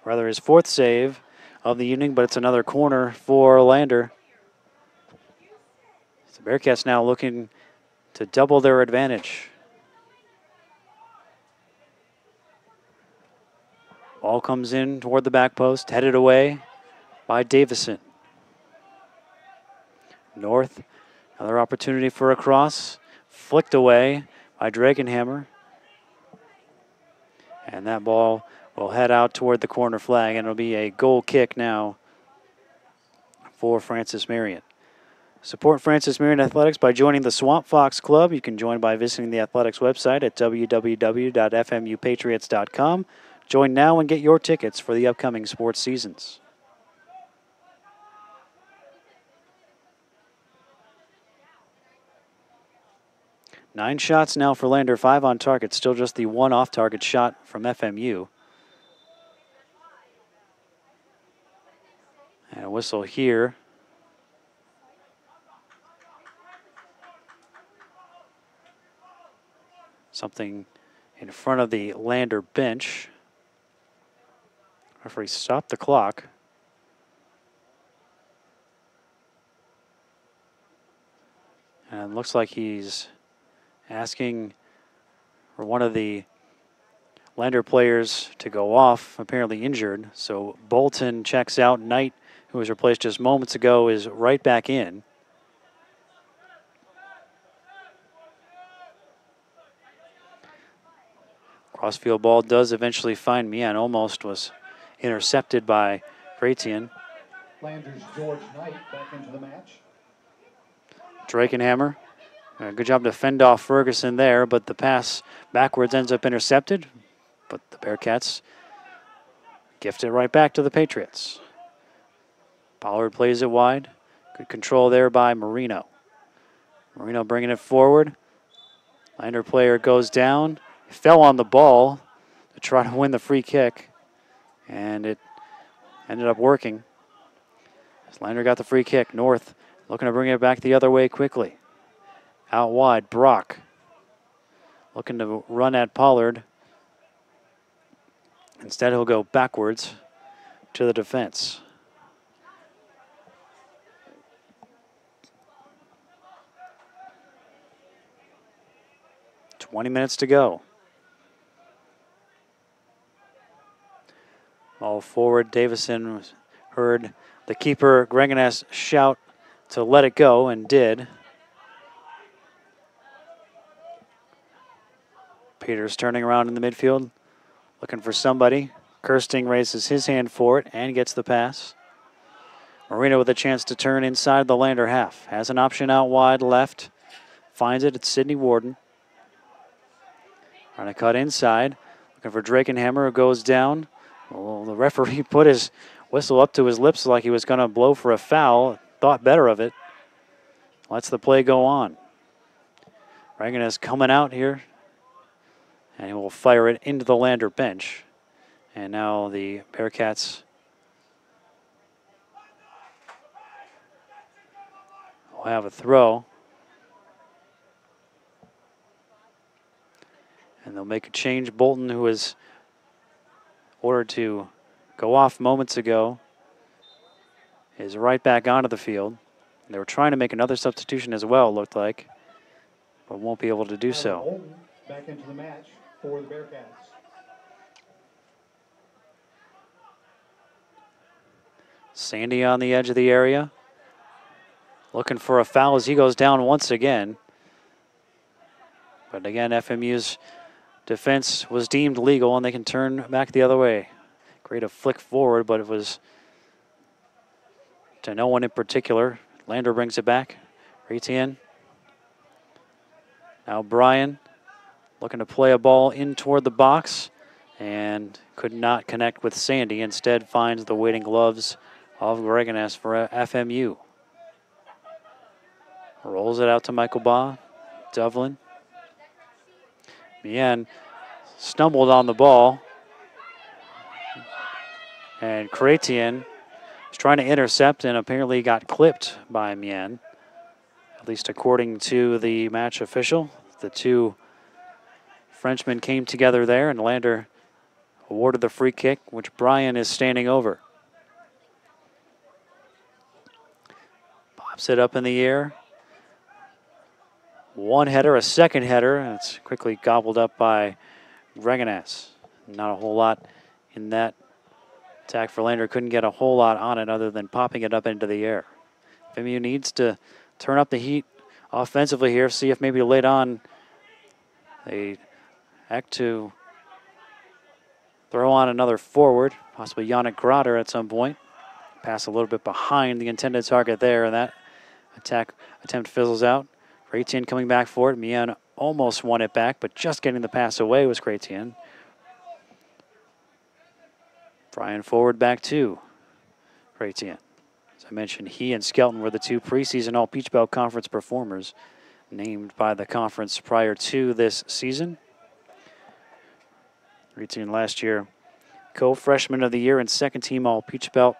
Rather his fourth save of the evening, but it's another corner for Lander. The Bearcats now looking to double their advantage. Ball comes in toward the back post, headed away by Davison. North, another opportunity for a cross. Flicked away by Drakenhammer. And that ball will head out toward the corner flag, and it'll be a goal kick now for Francis Marion. Support Francis Marion Athletics by joining the Swamp Fox Club. You can join by visiting the athletics website at www.fmupatriots.com. Join now and get your tickets for the upcoming sports seasons. Nine shots now for Lander, 5 on target. Still just the one off-target shot from FMU. And a whistle here. Something in front of the Lander bench. Referee stopped the clock. And it looks like he's asking for one of the Lander players to go off, apparently injured. So Bolton checks out. Knight, who was replaced just moments ago, is right back in. Crossfield ball does eventually find Mian. Almost was intercepted by Gratian. Landers George Knight back into the match. Drakenhammer. Good job to fend off Ferguson there, but the pass backwards ends up intercepted. But the Bearcats gift it right back to the Patriots. Pollard plays it wide. Good control there by Marino. Marino bringing it forward. Lander player goes down. Fell on the ball to try to win the free kick, and it ended up working. As Lander got the free kick, North looking to bring it back the other way quickly. Out wide, Brock looking to run at Pollard. Instead, he'll go backwards to the defense. "20 minutes to go. All forward, Davison heard the keeper, Greganes, shout to let it go, and did. Peters turning around in the midfield, looking for somebody. Kirsting raises his hand for it and gets the pass. Marino with a chance to turn inside the Lander half. Has an option out wide left. Finds it. It's Sidney Warden. Trying to cut inside. Looking for Drakenhammer, who goes down. Well, the referee put his whistle up to his lips like he was going to blow for a foul. Thought better of it. Lets the play go on. Reagan is coming out here. And he will fire it into the Lander bench. And now the Bearcats will have a throw. And they'll make a change. Bolton, who was ordered to go off moments ago, is right back onto the field. They were trying to make another substitution as well, it looked like, but won't be able to do so. Bolton back into the match for the Bearcats. Sandy on the edge of the area, looking for a foul as he goes down once again. But again, FMU's defense was deemed legal, and they can turn back the other way. Great a flick forward, but it was to no one in particular. Lander brings it back. Retian. Now Bryan looking to play a ball in toward the box and could not connect with Sandy. Instead finds the waiting gloves of Greganes for FMU. Rolls it out to Michael Baugh. Devlin. Mian stumbled on the ball. And Chrétien was trying to intercept and apparently got clipped by Mian, at least according to the match official. The two Frenchmen came together there, and Lander awarded the free kick, which Bryan is standing over. Pops it up in the air. One header, a second header, and it's quickly gobbled up by Greganes. Not a whole lot in that attack for Lander. Couldn't get a whole lot on it other than popping it up into the air. FMU needs to turn up the heat offensively here, see if maybe late on they act to throw on another forward, possibly Yannick Grotter at some point. Pass a little bit behind the intended target there, and that attack attempt fizzles out. Chrétien coming back for it. Mian almost won it back, but just getting the pass away was Chrétien. Bryan forward back to Chrétien. As I mentioned, he and Skelton were the two preseason All-Peach Belt Conference performers named by the conference prior to this season. Chrétien last year, co-freshman of the year and second team All-Peach Belt.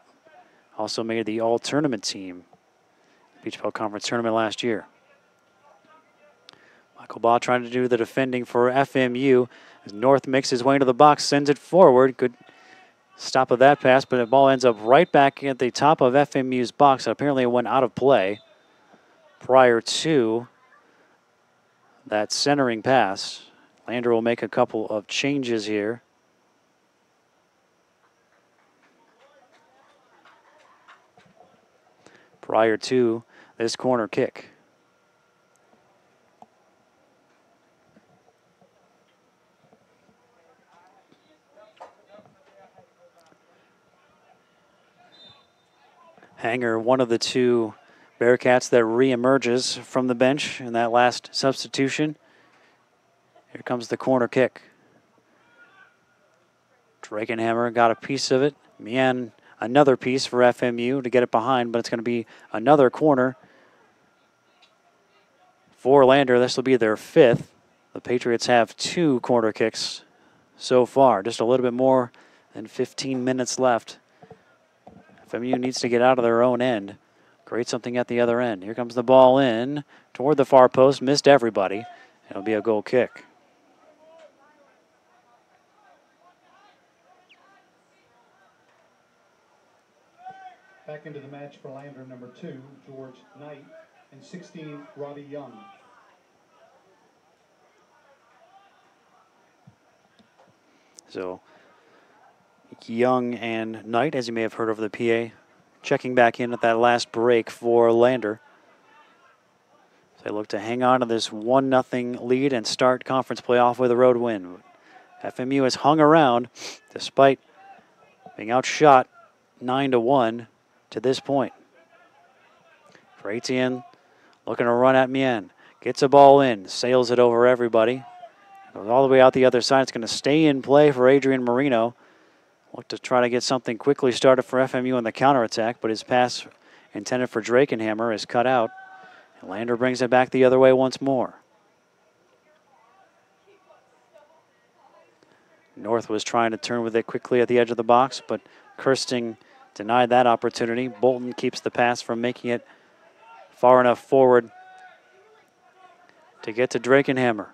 Also made the All-Tournament team, Peach Belt Conference tournament last year. Michael Baugh trying to do the defending for FMU. As North makes his way into the box, sends it forward. Good stop of that pass, but the ball ends up right back at the top of FMU's box. Apparently it went out of play prior to that centering pass. Lander will make a couple of changes here. prior to this corner kick. Hanger, one of the two Bearcats that re-emerges from the bench in that last substitution. Here comes the corner kick. Drakenhammer got a piece of it. Mian, another piece for FMU to get it behind, but it's going to be another corner for Lander. This will be their 5th. The Patriots have 2 corner kicks so far. Just a little bit more than 15 minutes left. FMU needs to get out of their own end, create something at the other end. Here comes the ball in toward the far post, missed everybody. It'll be a goal kick. Back into the match for Lander, number 2, George Knight, and 16, Robbie Young. So Young and Knight, as you may have heard over the PA, checking back in at that last break for Lander. They look to hang on to this 1-0 lead and start conference play off with a road win. FMU has hung around despite being outshot 9-1 to this point. Etienne looking to run at Mien. Gets a ball in, sails it over everybody. Goes all the way out the other side. It's going to stay in play for Adrian Marino. Look to try to get something quickly started for FMU on the counterattack, but his pass intended for Drakenhammer is cut out. And Lander brings it back the other way once more. North was trying to turn with it quickly at the edge of the box, but Kirsting denied that opportunity. Bolton keeps the pass from making it far enough forward to get to Drakenhammer.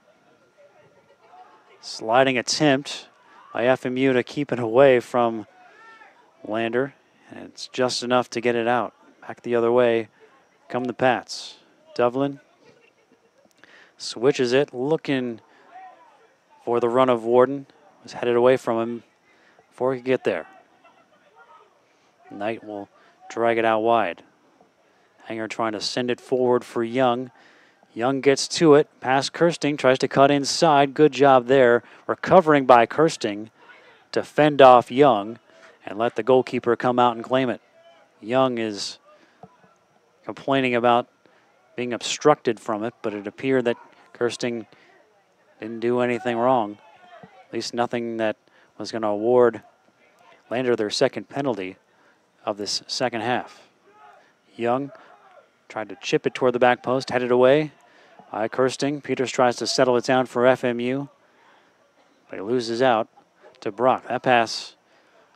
Sliding attempt by FMU to keep it away from Lander, and it's just enough to get it out. Back the other way come the Pats. Devlin switches it, looking for the run of Warden. Was headed away from him before he could get there. Knight will drag it out wide. Hanger trying to send it forward for Young. Young gets to it, past Kirsting, tries to cut inside. Good job there, recovering by Kirsting to fend off Young and let the goalkeeper come out and claim it. Young is complaining about being obstructed from it, but it appeared that Kirsting didn't do anything wrong. At least nothing that was going to award Lander their second penalty of this second half. Young tried to chip it toward the back post, headed away by Kirsting. Peters tries to settle it down for FMU, but he loses out to Brock. That pass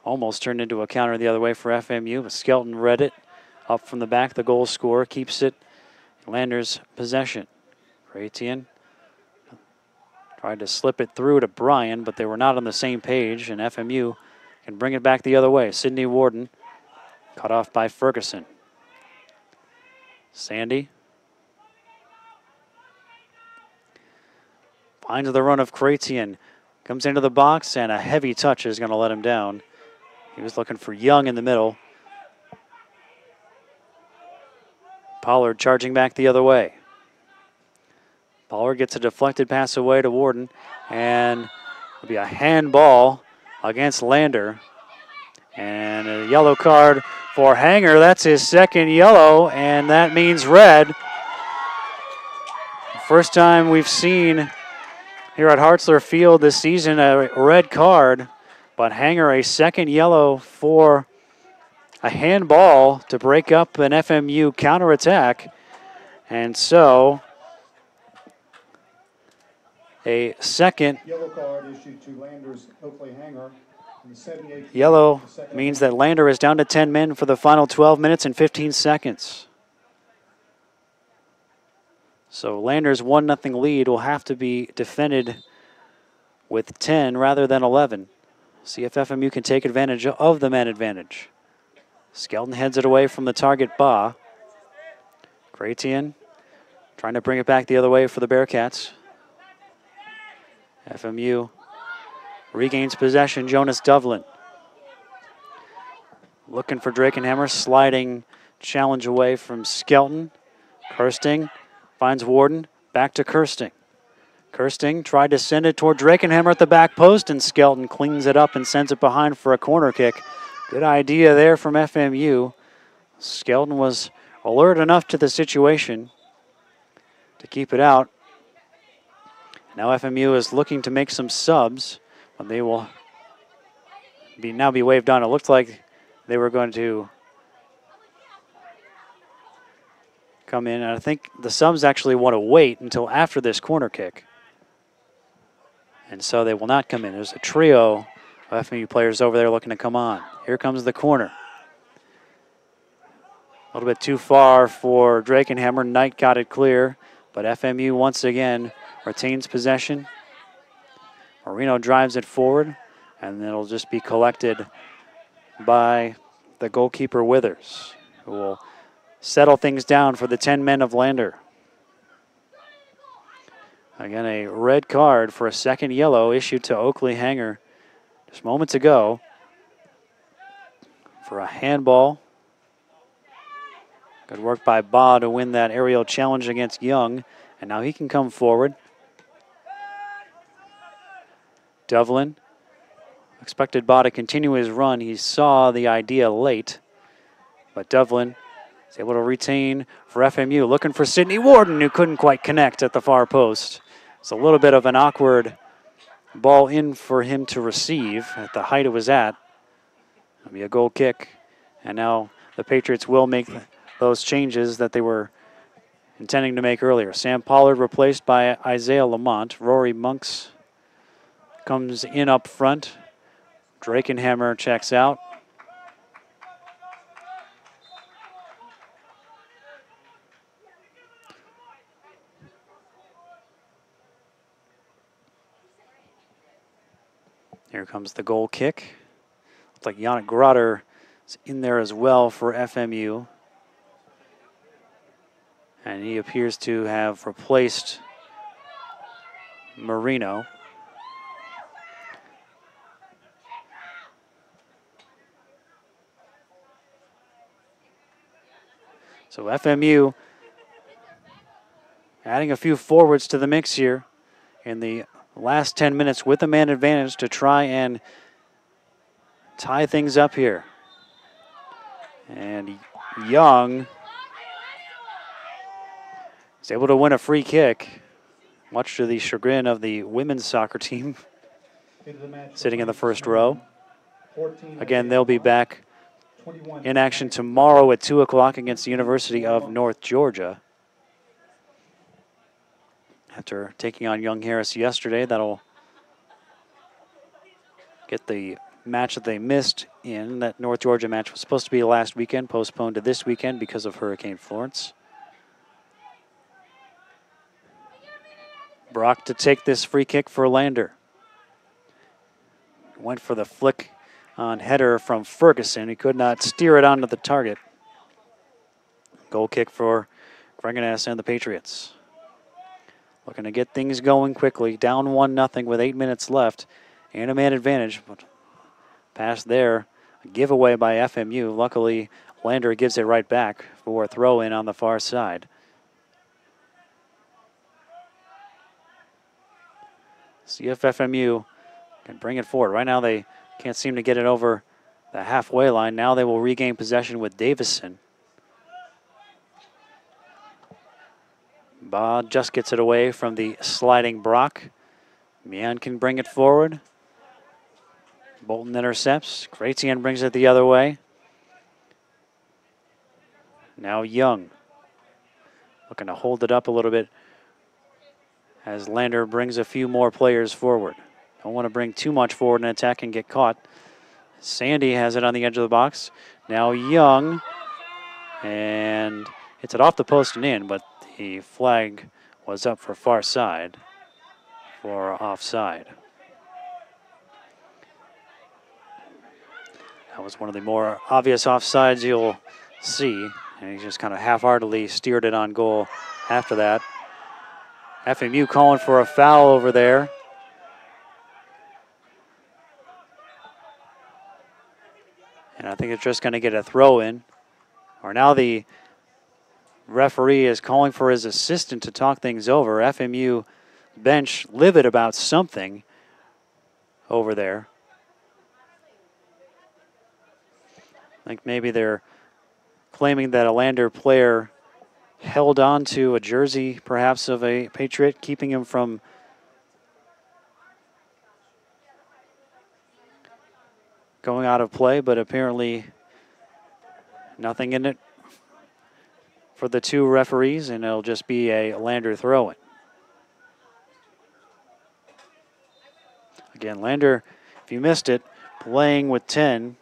almost turned into a counter the other way for FMU, but Skelton read it up from the back. The goal scorer keeps it in Lander's possession. Etienne tried to slip it through to Bryan, but they were not on the same page, and FMU can bring it back the other way. Sidney Warden cut off by Ferguson. Sandy finds the run of Chrétien, comes into the box, and a heavy touch is going to let him down. He was looking for Young in the middle. Pollard charging back the other way. Pollard gets a deflected pass away to Warden, and it'll be a handball against Lander. And a yellow card for Hanger. That's his second yellow, and that means red. First time we've seen here at Hartzler Field this season a red card, but Hanger a second yellow for a handball to break up an FMU counterattack. And so a second Yellow card issued to Lander's Oakley Hanger. Yellow means that Lander is down to 10 men for the final 12 minutes and 15 seconds. So Lander's 1-0 lead will have to be defended with 10 rather than 11. See if FMU can take advantage of the man advantage. Skelton heads it away from the target, Ba. Chrétien trying to bring it back the other way for the Bearcats. FMU regains possession. Jonas Devlin looking for Drakenhammer, sliding challenge away from Skelton. Kirsting finds Warden. Back to Kirsting. Kirsting tried to send it toward Drakenhammer at the back post, and Skelton cleans it up and sends it behind for a corner kick. Good idea there from FMU. Skelton was alert enough to the situation to keep it out. Now FMU is looking to make some subs, but they will now be waved on. It looked like they were going to come in, and I think the subs actually want to wait until after this corner kick. And so they will not come in. There's a trio of FMU players over there looking to come on. Here comes the corner. A little bit too far for Drakenhammer. Knight got it clear, but FMU once again retains possession. Marino drives it forward, and it'll just be collected by the goalkeeper Withers, who will settle things down for the 10 men of Lander. Again, a red card for a second yellow issued to Oakley Hanger just moments ago for a handball. Good work by Ba to win that aerial challenge against Young, and now he can come forward. Devlin expected Ba to continue his run. He saw the idea late, but Devlin is able to retain for FMU. Looking for Sidney Warden, who couldn't quite connect at the far post. It's a little bit of an awkward ball in for him to receive at the height it was at. It'll be a goal kick, and now the Patriots will make those changes that they were intending to make earlier. Sam Pollard replaced by Isaiah Lamont. Rory Monks comes in up front. Drakenhammer checks out. Here comes the goal kick. Looks like Yannick Grotter is in there as well for FMU. And he appears to have replaced Marino. So FMU adding a few forwards to the mix here in the last 10 minutes with a man advantage to try and tie things up here. And Young is able to win a free kick, much to the chagrin of the women's soccer team sitting in the first row. Again, they'll be back in action tomorrow at 2 o'clock against the University of North Georgia. After taking on Young Harris yesterday, that'll get the match that they missed in. That North Georgia match was supposed to be last weekend, postponed to this weekend because of Hurricane Florence. Brock to take this free kick for Lander. Went for the flick on header from Ferguson. He could not steer it onto the target. Goal kick for Greganes and the Patriots. Looking to get things going quickly. Down 1-0 with 8 minutes left. And a man advantage. But pass there. A giveaway by FMU. Luckily, Lander gives it right back for a throw-in on the far side. See if FMU can bring it forward. Right now they can't seem to get it over the halfway line. Now they will regain possession with Davison. Ba just gets it away from the sliding Brock. Mian can bring it forward. Bolton intercepts. Gratian brings it the other way. Now Young looking to hold it up a little bit as Lander brings a few more players forward. Don't want to bring too much forward in attack and get caught. Sandy has it on the edge of the box. Now Young, and hits it off the post and in, but the flag was up for far side for offside. That was one of the more obvious offsides you'll see, and he just kind of half-heartedly steered it on goal after that. FMU calling for a foul over there. And I think it's just going to get a throw in. Or now the referee is calling for his assistant to talk things over. FMU bench livid about something over there. I think maybe they're claiming that a Lander player held on to a jersey, perhaps, of a Patriot, keeping him from going out of play, but apparently nothing in it for the two referees, and it'll just be a Lander throw-in. Again, Lander, if you missed it, playing with 10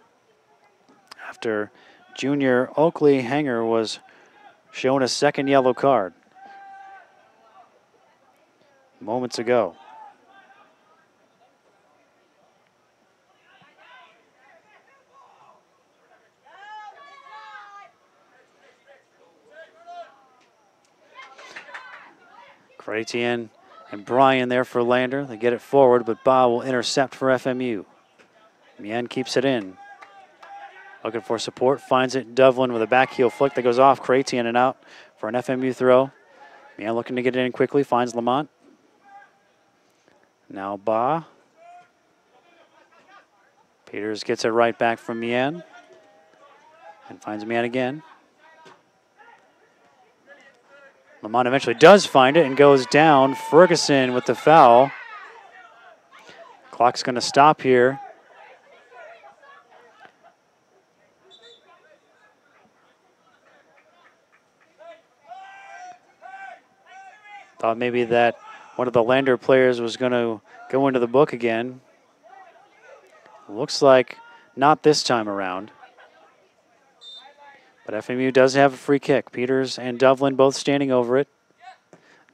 after junior Oakley Hanger was shown a second yellow card moments ago. Chrétien and Bryan there for Lander. They get it forward, but Ba will intercept for FMU. Mien keeps it in. Looking for support, finds it. Devlin with a back heel flick that goes off. Chrétien and out for an FMU throw. Mien looking to get it in quickly, finds Lamont. Now Ba. Peters gets it right back from Mien and finds Mien again. Lamont eventually does find it and goes down. Ferguson with the foul. Clock's going to stop here. Thought maybe that one of the Lander players was going to go into the book again. Looks like not this time around. But FMU does have a free kick. Peters and Devlin both standing over it.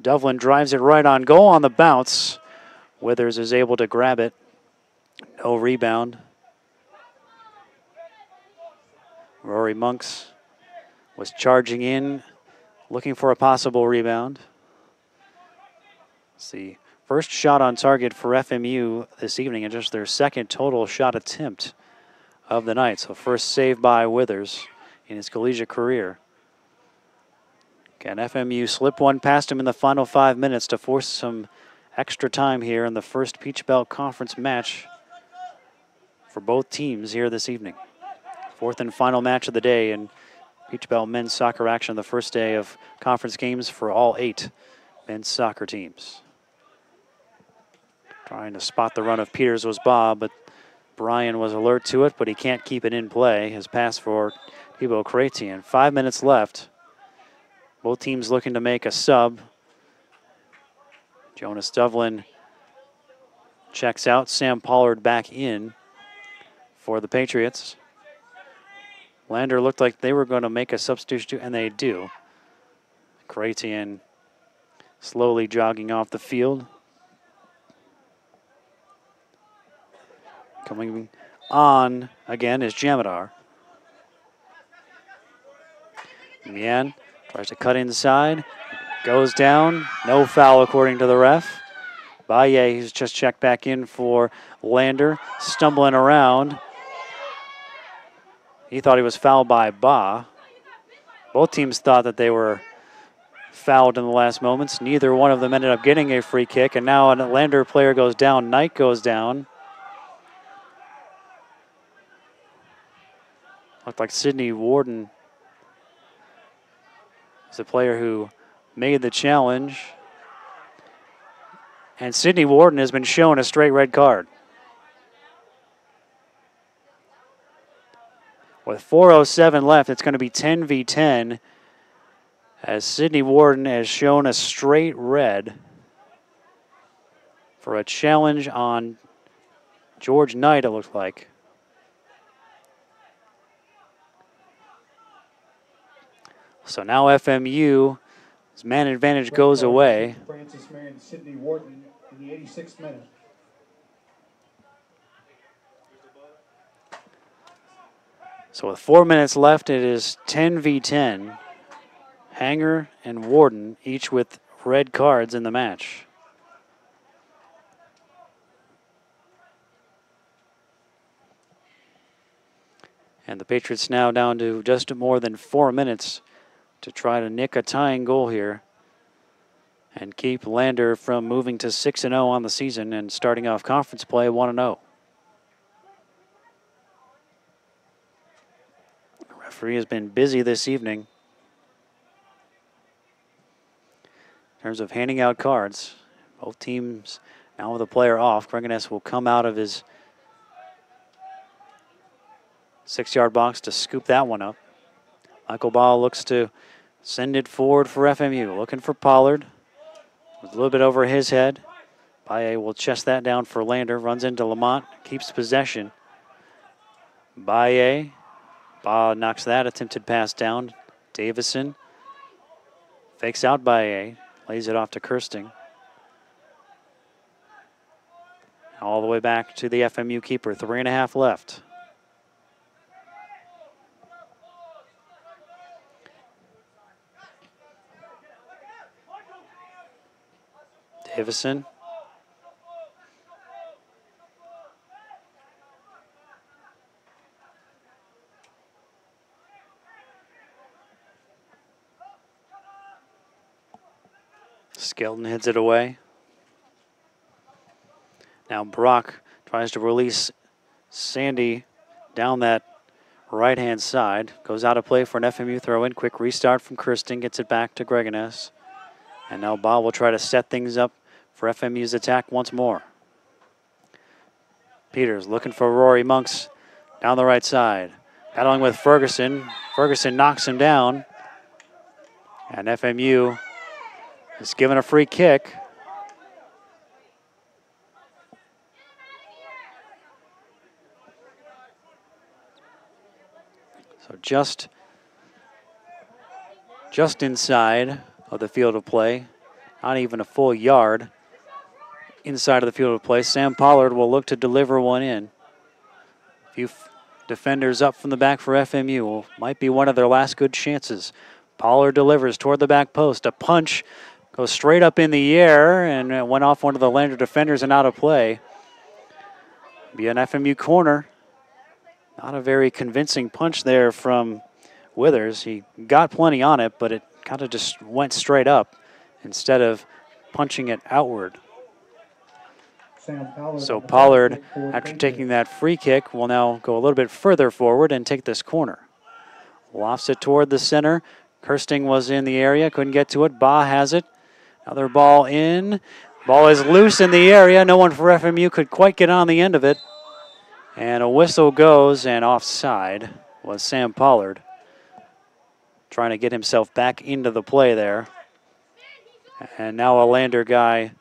Devlin drives it right on goal on the bounce. Withers is able to grab it. No rebound. Rory Monks was charging in, looking for a possible rebound. It's the first shot on target for FMU this evening and just their second total shot attempt of the night. So first save by Withers in his collegiate career. Can FMU slip one past him in the final 5 minutes to force some extra time here in the first Peach Belt Conference match for both teams here this evening? Fourth and final match of the day in Peach Belt men's soccer action, the first day of conference games for all 8 men's soccer teams. Trying to spot the run of Peters was Bob, but Bryan was alert to it, but he can't keep it in play. His pass for Thibaut Chrétien. 5 minutes left. Both teams looking to make a sub. Jonas Devlin checks out. Sam Pollard back in for the Patriots. Lander looked like they were going to make a substitution, and they do. Chrétien slowly jogging off the field. Coming on again is Jamadar. Mien tries to cut inside, goes down, no foul according to the ref. Baye, who's just checked back in for Lander, stumbling around. He thought he was fouled by Ba. Both teams thought that they were fouled in the last moments. Neither one of them ended up getting a free kick, and now a Lander player goes down. Knight goes down. Looked like Sidney Warden is a player who made the challenge. And Sidney Warden has been shown a straight red card. With 4:07 left, it's going to be 10 v 10 as Sidney Warden has shown a straight red for a challenge on George Knight, it looks like. So now FMU's man advantage goes away. Francis Marion, Sidney Warden in the 86th minute. So with 4 minutes left, it is 10 v 10. Hanger and Warden each with red cards in the match. And the Patriots now down to just more than 4 minutes to try to nick a tying goal here and keep Lander from moving to 6-0 on the season and starting off conference play 1-0. The referee has been busy this evening in terms of handing out cards. Both teams now with a player off. Greganes will come out of his 6-yard box to scoop that one up. Michael Ball looks to send it forward for FMU. Looking for Pollard. A little bit over his head. Baye will chest that down for Lander. Runs into Lamont. Keeps possession. Baye. Ball knocks that attempted pass down. Davison fakes out Baye. Lays it off to Kirsting. All the way back to the FMU keeper. 3.5 left. Davison. Skelton heads it away. Now Brock tries to release Sandy down that right-hand side. Goes out of play for an FMU throw-in. Quick restart from Kirsting. Gets it back to Greganes. And now Bob will try to set things up for FMU's attack once more. Peters looking for Rory Monks down the right side. Battling with Ferguson. Ferguson knocks him down. And FMU is given a free kick. So just inside of the field of play. Not even a full yard inside of the field of play. Sam Pollard will look to deliver one in. A few defenders up from the back for FMU. Might be one of their last good chances. Pollard delivers toward the back post. A punch goes straight up in the air and it went off one of the Lander defenders and out of play. Be an FMU corner. Not a very convincing punch there from Withers. He got plenty on it, but it kind of just went straight up instead of punching it outward. So Pollard, after taking that free kick, will now go a little bit further forward and take this corner. Lofts it toward the center. Kirsting was in the area, couldn't get to it. Ba has it. Another ball in. Ball is loose in the area. No one for FMU could quite get on the end of it. And a whistle goes, and offside was Sam Pollard, trying to get himself back into the play there. And now a Lander guy,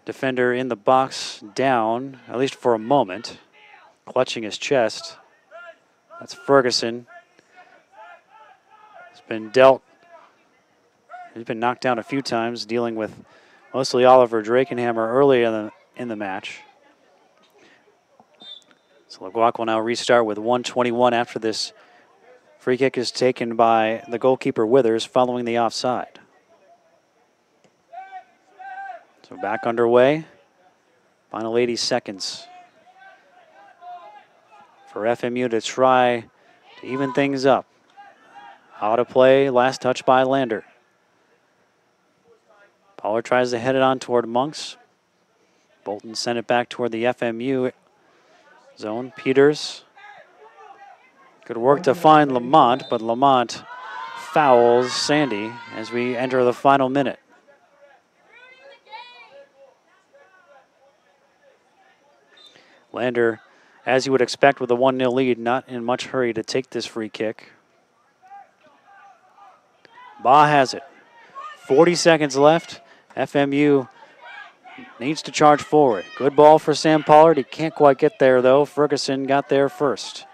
defender in the box, down, at least for a moment, clutching his chest. That's Ferguson. He's been dealt. He's been knocked down a few times, dealing with mostly Oliver Drakenhammer early in the match. So LaGuardia will now restart with 1:21 after this free kick is taken by the goalkeeper Withers following the offside. So back underway. Final 80 seconds for FMU to try to even things up. Out of play, last touch by Lander. Pollard tries to head it on toward Monks. Bolton sent it back toward the FMU zone. Peters. Good work to find Lamont, but Lamont fouls Sandy as we enter the final minute. Lander, as you would expect with a 1-0 lead, not in much hurry to take this free kick. Ba has it. 40 seconds left. FMU needs to charge forward. Good ball for Sam Pollard. He can't quite get there, though. Ferguson got there first.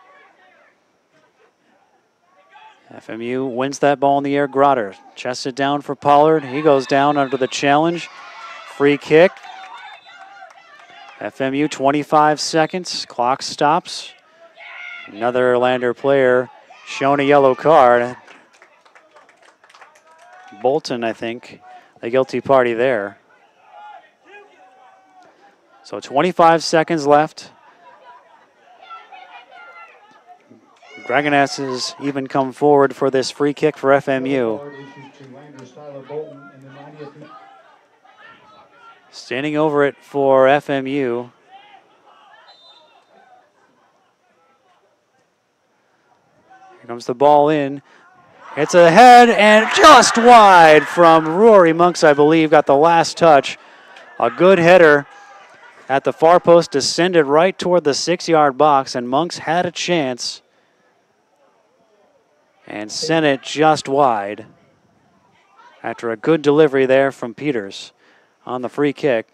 FMU wins that ball in the air. Grotter chests it down for Pollard. He goes down under the challenge. Free kick. FMU 25 seconds. Clock stops. Another Lander player shown a yellow card. Bolton, I think, the guilty party there. So 25 seconds left. Dragoness has even come forward for this free kick for FMU. Standing over it for FMU. Here comes the ball in. It's a head and just wide from Rory Monks, I believe, got the last touch. A good header at the far post, descended right toward the 6-yard box, and Monks had a chance and sent it just wide after a good delivery there from Peters on the free kick.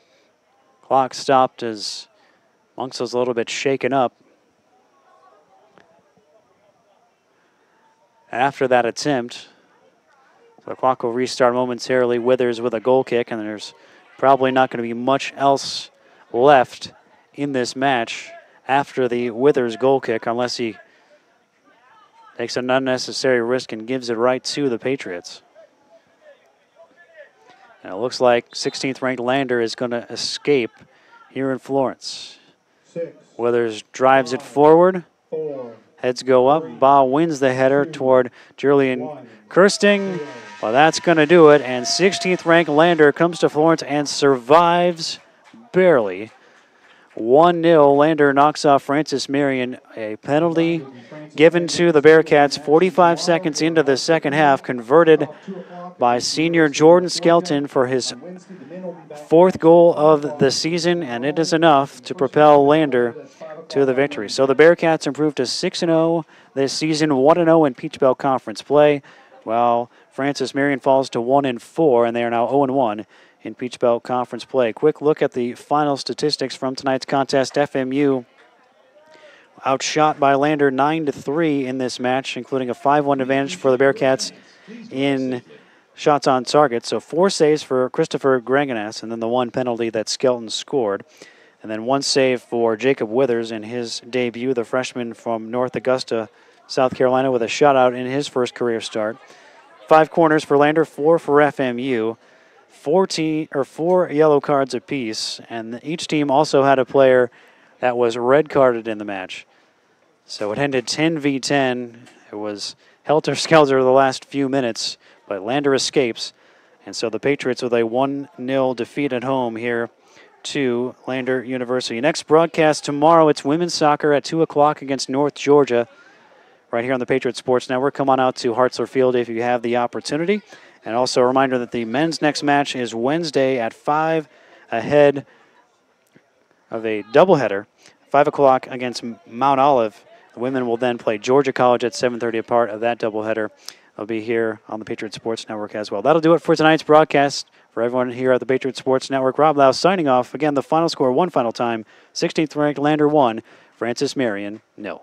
Clock stopped as Monks was a little bit shaken up after that attempt. So the clock will restart momentarily. Withers with a goal kick, and there's probably not going to be much else left in this match after the Withers goal kick unless he takes an unnecessary risk and gives it right to the Patriots. And it looks like 16th ranked Lander is going to escape here in Florence. Withers drives it forward. Heads go up. Ba wins the header toward Julian Kirsting. Well, that's going to do it. And 16th ranked Lander comes to Florence and survives barely. 1-0. Lander knocks off Francis Marion. A penalty given to the Bearcats 45 seconds into the second half, converted by senior Jordan Skelton for his 4th goal of the season, and it is enough to propel Lander to the victory. So the Bearcats improved to 6-0 this season, 1-0 in Peach Belt Conference play, while Francis Marion falls to 1-4, and they are now 0-1 in Peach Belt Conference play. Quick look at the final statistics from tonight's contest. FMU outshot by Lander 9-3 in this match, including a 5-1 advantage for the Bearcats in shots on target. So 4 saves for Christopher Greganes, and then the 1 penalty that Skelton scored. And then 1 save for Jacob Withers in his debut, the freshman from North Augusta, South Carolina, with a shutout in his first career start. 5 corners for Lander, 4 for FMU. 4 yellow cards apiece, and each team also had a player that was red carded in the match. So it ended 10-10. It was helter-skelter the last few minutes, but Lander escapes. And so the Patriots with a 1-0 defeat at home here to Lander University. Next broadcast tomorrow, it's women's soccer at 2 o'clock against North Georgia right here on the Patriot Sports Network. Come on out to Hartzler Field if you have the opportunity. And also a reminder that the men's next match is Wednesday at 5 ahead of a doubleheader, 5 o'clock against Mount Olive. The women will then play Georgia College at 7:30 a part of that doubleheader. They'll be here on the Patriot Sports Network as well. That'll do it for tonight's broadcast. For everyone here at the Patriot Sports Network, Rob Lau signing off. Again, the final score one final time, 16th ranked Lander 1, Francis Marion 0.